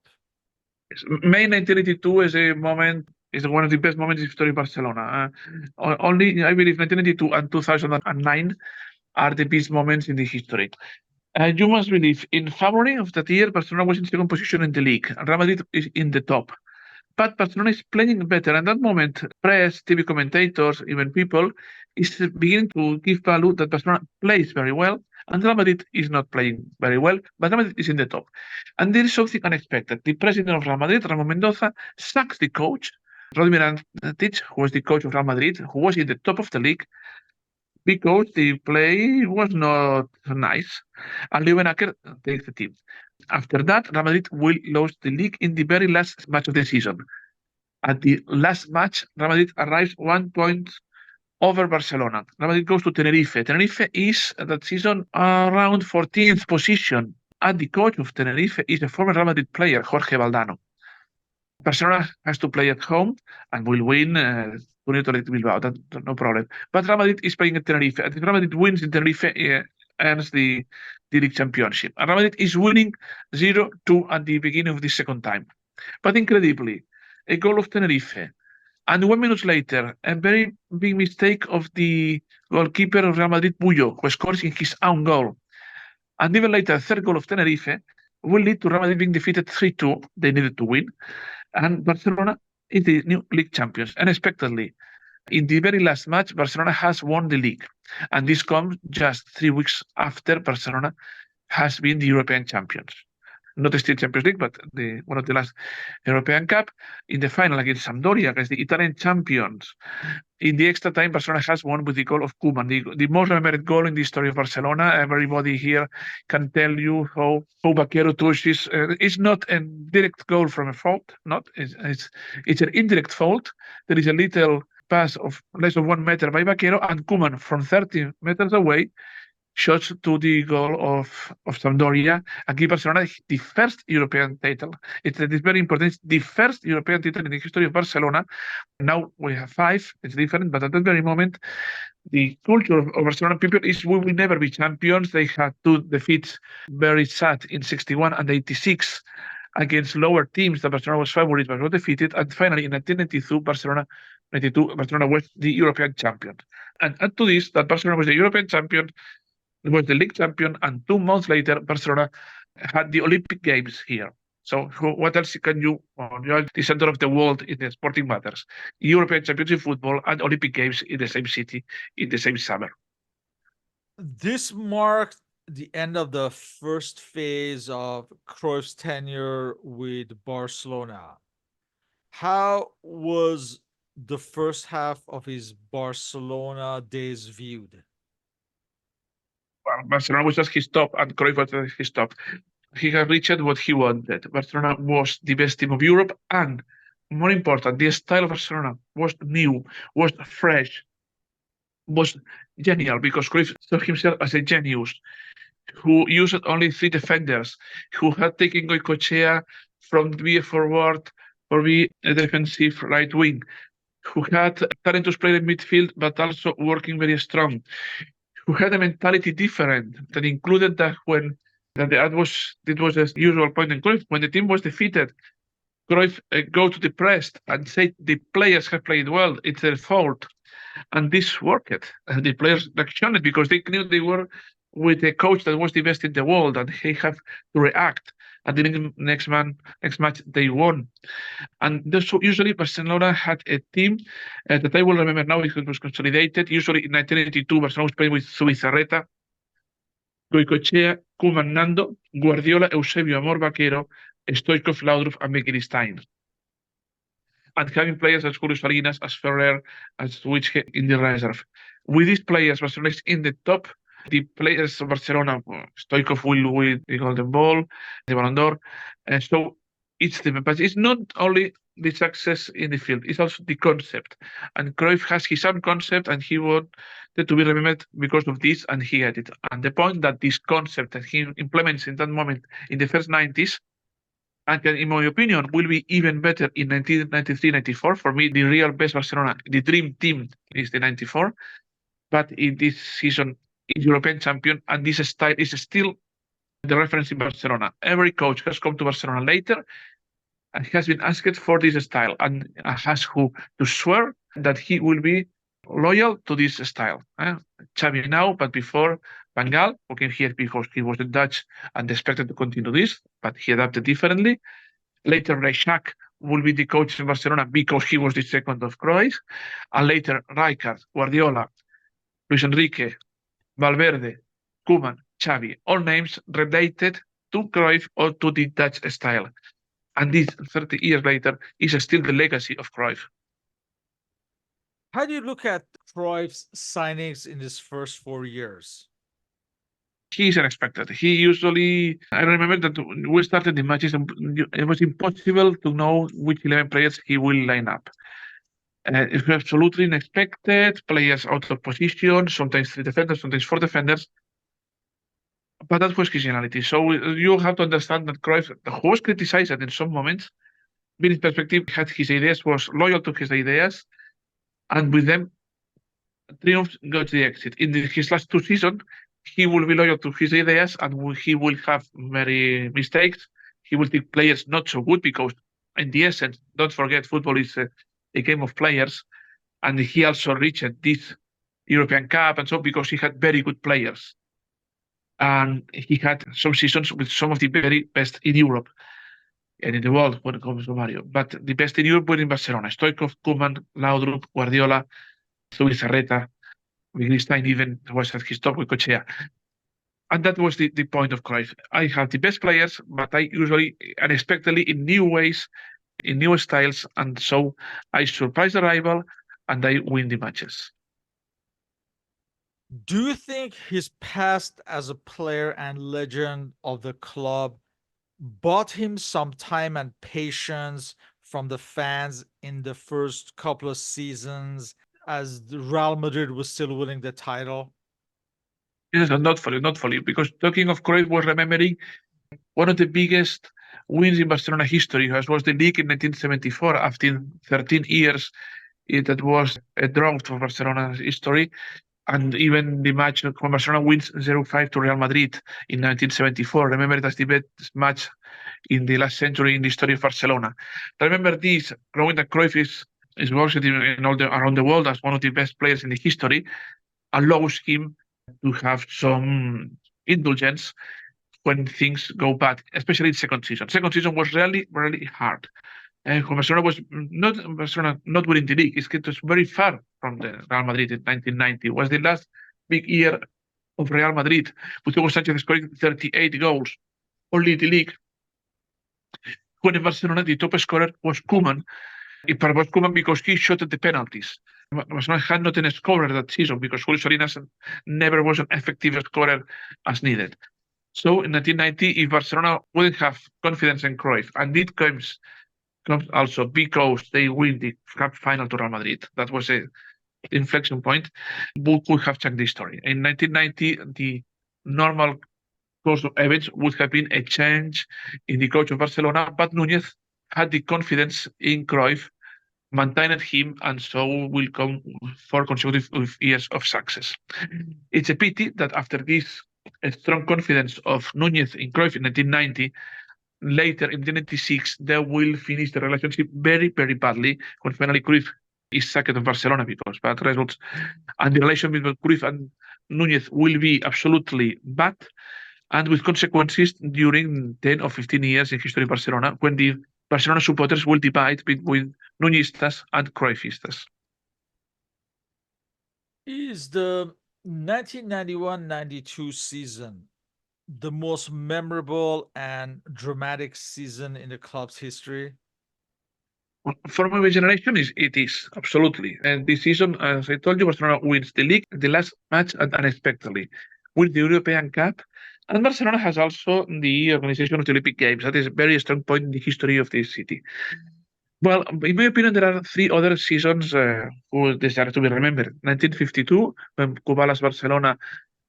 [SPEAKER 2] May 1982 is one of the best moments in history of Barcelona. Only, I believe, 1992 and 2009 are the best moments in the history. You must believe, in February of that year, Barcelona was in second position in the league. Real Madrid is in the top. But Barcelona is playing better. And that moment, press, TV commentators, even people, is beginning to give value that Barcelona plays very well. And Real Madrid is not playing very well, but Real Madrid is in the top. And there is something unexpected. The president of Real Madrid, Ramon Mendoza, sacks the coach, Vladimir Antic, who was the coach of Real Madrid, who was in the top of the league, because the play was not nice. And Leuvenacker takes the team. After that, Real Madrid will lose the league in the very last match of the season. At the last match, Real Madrid arrives 1 point over Barcelona. Real Madrid goes to Tenerife. Tenerife is that season around 14th position. And the coach of Tenerife is a former Real Madrid player, Jorge Valdano. Barcelona has to play at home and will win Bilbao. That's no problem. But Real Madrid is playing at Tenerife. And if Real Madrid wins in Tenerife, earns the league championship. And Real Madrid is winning 0-2 at the beginning of the second time. But incredibly, a goal of Tenerife. And 1 minute later, a very big mistake of the goalkeeper of Real Madrid, Puyo, who scores in his own goal. And even later, a third goal of Tenerife will lead to Real Madrid being defeated 3-2. They needed to win. And Barcelona is the new league champions, unexpectedly. In the very last match, Barcelona has won the league. And this comes just 3 weeks after Barcelona has been the European champions. Not the State Champions League, but one of the last European Cup. In the final against Sampdoria, against the Italian champions. In the extra time, Barcelona has won with the goal of Koeman, the most remembered goal in the history of Barcelona. Everybody here can tell you how Vaquero touches. It's not a direct goal from a fault. It's an indirect fault. There is a little pass of less than 1 meter by Vaquero, and Koeman from 30 meters away shots to the goal of Sampdoria and give Barcelona the first European title. It is very important. It's the first European title in the history of Barcelona. Now we have 5. It's different, but at that very moment, the culture of Barcelona people is we will never be champions. They had 2 defeats, very sad, in 61 and 86 against lower teams. That Barcelona was favorite but was defeated. And finally, in 1992, Barcelona was the European champion. And add to this that Barcelona was the European champion, was the league champion, and 2 months later, Barcelona had the Olympic Games here. So what else can you? You are the center of the world in the sporting matters. European Champions in football and Olympic Games in the same city in the same summer.
[SPEAKER 1] This marked the end of the first phase of Cruyff's tenure with Barcelona. How was the first half of his Barcelona days viewed?
[SPEAKER 2] Well, Barcelona was at his top, and Cruyff was at his top. He had reached what he wanted. Barcelona was the best team of Europe, and more important, the style of Barcelona was new, was fresh, was genial, because Cruyff saw himself as a genius who used only 3 defenders, who had taken Goicoechea from be a forward or be a defensive right wing, who had talented player in midfield, but also working very strong, who had a mentality different that included that when that was the usual point in Cruyff. When the team was defeated, Cruyff go to the press and say the players have played well, it's their fault. And this worked. And the players reacted because they knew they were with a coach that was the best in the world, and they have to react. And the next match they won. And so usually Barcelona had a team that I will remember now because it was consolidated. Usually in 1982, Barcelona was playing with Zubizarreta, Goicoechea, Koeman, Nando, Guardiola, Eusebio, Amor, Vaquero, Stoichkov, Laudrup, and Mgr-Part. And having players as Julio Salinas, as Ferrer, as Whittle in the reserve. With these players, Barcelona is in the top. The players of Barcelona, Stoichkov will win the Golden Ball, the Ballon d'Or. And so it's different. But it's not only the success in the field, it's also the concept. And Cruyff has his own concept, and he wanted to be remembered because of this, and he had it. And the point that this concept that he implements in that moment in the first 90s, and in my opinion, will be even better in 1993-94. For me, the real best Barcelona, the dream team is the 94. But in this season, is European champion, and this style is still the reference in Barcelona. Every coach has come to Barcelona later and has been asked for this style, and has to swear that he will be loyal to this style. Xavi now, but before Van Gaal, who came here because he was in Dutch and expected to continue this, but he adapted differently. Later, Rijkaard will be the coach in Barcelona because he was the second of Cruyff. And later, Rijkaard, Guardiola, Luis Enrique, Valverde, Koeman, Xavi, all names related to Cruyff or to the Dutch style. And this, 30 years later, is still the legacy of Cruyff.
[SPEAKER 1] How do you look at Cruyff's signings in his first 4 years?
[SPEAKER 2] He is unexpected. He usually, I remember that we started the matches, and it was impossible to know which 11 players he will line up. It was absolutely unexpected, players out of position, sometimes 3 defenders, sometimes 4 defenders. But that was his reality. So you have to understand that Cruyff, who was criticized in some moments, in his perspective, had his ideas, was loyal to his ideas, and with them, triumph got the exit. In his last 2 seasons, he will be loyal to his ideas, and he will have many mistakes. He will take players not so good because, in the essence, don't forget, football is a game of players, and he also reached this European Cup and so because he had very good players. And he had some seasons with some of the very best in Europe and in the world when it comes to Mario. But the best in Europe were in Barcelona. Stoichkov, Koeman, Laudrup, Guardiola, Zubizarreta, Mgr-Part even was at his top with Goicoechea. And that was the point of Cruyff. I have the best players, but I usually unexpectedly in new ways, in new styles, and so I surprise the rival and I win the matches.
[SPEAKER 1] Do you think his past as a player and legend of the club bought him some time and patience from the fans in the first couple of seasons as the Real Madrid was still winning the title?
[SPEAKER 2] Yes, not fully, because talking of Cruyff was remembering one of the biggest wins in Barcelona history, as was the league in 1974 after 13 years. That was a drought for Barcelona's history. And even the match when Barcelona wins 0-5 to Real Madrid in 1974. Remember, that's the best match in the last century in the history of Barcelona. Remember this, growing that Cruyff is worshipped around the world as one of the best players in the history, allows him to have some indulgence when things go bad, especially in second season. Second season was really, really hard. And Barcelona was not winning the league. It was very far from the Real Madrid in 1990. It was the last big year of Real Madrid, with Hugo Sanchez scoring 38 goals. Only the league. When in Barcelona, the top scorer was Koeman. It was Koeman because he shot at the penalties. Barcelona had not a scorer that season because Julio Salinas never was an effective scorer as needed. So in 1990, if Barcelona wouldn't have confidence in Cruyff, and it comes also because they win the cup final to Real Madrid, that was a inflection point, we could have changed the story. In 1990, the normal course of events would have been a change in the coach of Barcelona, but Núñez had the confidence in Cruyff, maintained him, and so will come 4 consecutive years of success. It's a pity that after this strong confidence of Núñez in Cruyff in 1990, later in 1996, they will finish the relationship very, very badly when finally Cruyff is sacked of Barcelona because bad results. And the relation between Cruyff and Núñez will be absolutely bad and with consequences during 10 or 15 years in history of Barcelona when the Barcelona supporters will divide between Núñezistas and Cruyffistas.
[SPEAKER 1] Is the 1991-92 season the most memorable and dramatic season in the club's history?
[SPEAKER 2] For my generation, it is absolutely. And this season, as I told you, Barcelona wins the league, the last match unexpectedly, wins the European Cup, and Barcelona has also the organization of the Olympic Games. That is a very strong point in the history of this city. Well, in my opinion, there are 3 other seasons who deserve to be remembered. 1952, when Kubala's Barcelona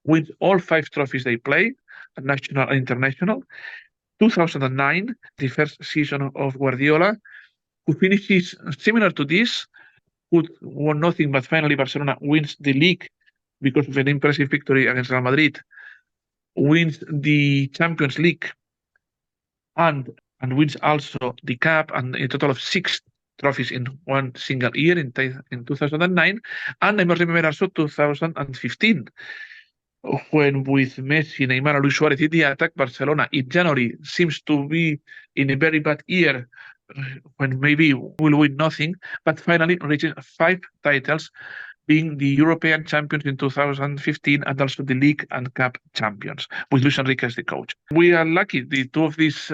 [SPEAKER 2] wins all 5 trophies they play, national and international. 2009, the first season of Guardiola, who finishes similar to this, who won nothing, but finally Barcelona wins the league because of an impressive victory against Real Madrid, wins the Champions League, and wins also the Cup, and a total of 6 trophies in one single year in 2009. And I must remember also 2015, when with Messi, Neymar, and Luis Suarez in the attack, Barcelona in January seems to be in a very bad year when maybe we'll win nothing, but finally reaching 5 titles, being the European champions in 2015 and also the league and cup champions, with Luis Enrique as the coach. We are lucky the 2 of these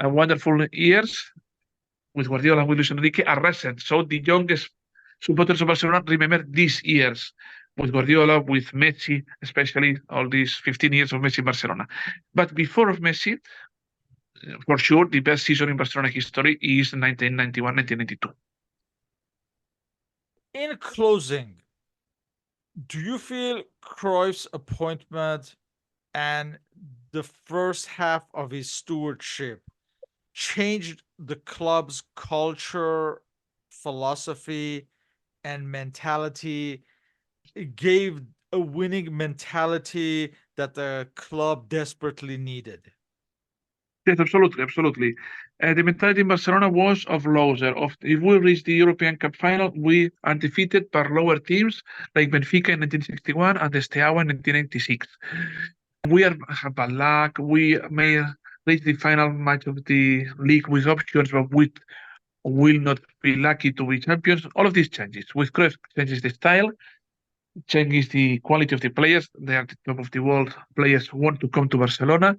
[SPEAKER 2] wonderful years with Guardiola and with Luis Enrique are recent. So the youngest supporters of Barcelona remember these years with Guardiola, with Messi, especially all these 15 years of Messi in Barcelona. But before of Messi, for sure, the best season in Barcelona history is 1991-1992.
[SPEAKER 1] In closing, do you feel Cruyff's appointment and the first half of his stewardship changed the club's culture, philosophy, and mentality? It gave a winning mentality that the club desperately needed.
[SPEAKER 2] Yes, absolutely, absolutely. The mentality in Barcelona was of loser. Of if we reach the European Cup final, we are defeated by lower teams like Benfica in 1961 and Steaua in 1996. We have bad luck. We may reach the final match of the league with options, but we will not be lucky to be champions. All of these changes. With Cruyff, changes the style, changes the quality of the players. They are the top of the world. Players want to come to Barcelona.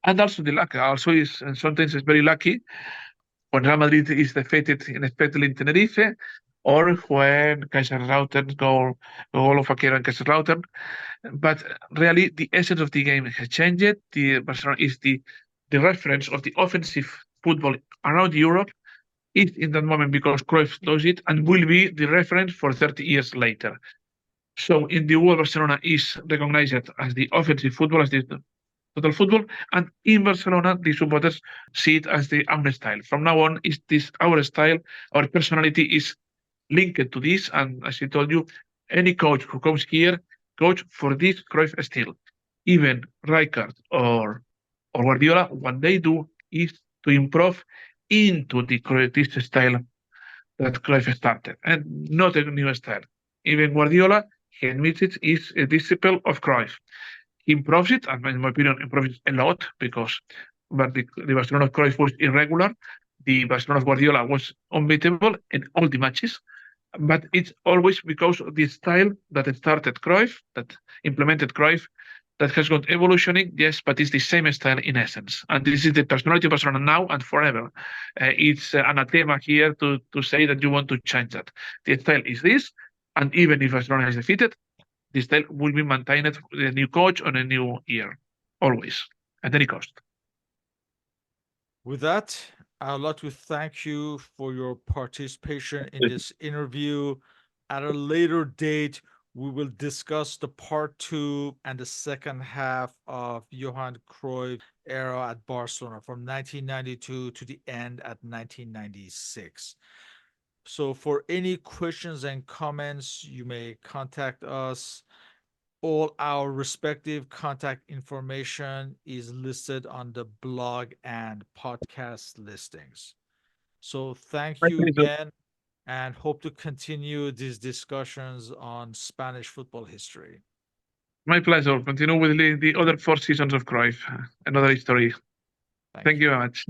[SPEAKER 2] And also the luck. Also, is sometimes it's very lucky when Real Madrid is defeated unexpectedly in Tenerife, or when Kaiserslautern go all of Vaquero and Kaiserslautern. But really, the essence of the game has changed. The Barcelona is the reference of the offensive football around Europe, is in that moment because Cruyff does it and will be the reference for 30 years later. So in the world, Barcelona is recognized as the offensive football, as the total football, and in Barcelona, the supporters see it as the our style. From now on, is this our style? Our personality is linked to this, and as I told you, any coach who comes here, coach for this Cruyff style. Even Rijkaard or Guardiola, what they do is to improve into this style that Cruyff started, and not a new style. Even Guardiola, he admits it, is a disciple of Cruyff. He improves it, and in my opinion, improves it a lot because but the Barcelona of Cruyff was irregular. The Barcelona of Guardiola was unbeatable in all the matches, but it's always because of the style that started Cruyff, that implemented Cruyff, that has gone evolutioning, yes, but it's the same style in essence. And this is the personality of Barcelona now and forever. It's anathema here to say that you want to change that. The style is this, and even if Barcelona is defeated, the style will be maintained with a new coach on a new year, always, at any cost.
[SPEAKER 1] With that, I'd like to thank you for your participation in this interview. At a later date, we will discuss the part two and the second half of Johan Cruyff era at Barcelona from 1992 to the end at 1996. So for any questions and comments, you may contact us. All our respective contact information is listed on the blog and podcast listings. So thank
[SPEAKER 2] My
[SPEAKER 1] you
[SPEAKER 2] pleasure.
[SPEAKER 1] again and hope to continue these discussions on Spanish football history.
[SPEAKER 2] My pleasure. Continue with the other 4 seasons of Cruyff, another history.
[SPEAKER 1] Thank
[SPEAKER 2] Thank
[SPEAKER 1] you.
[SPEAKER 2] you very much.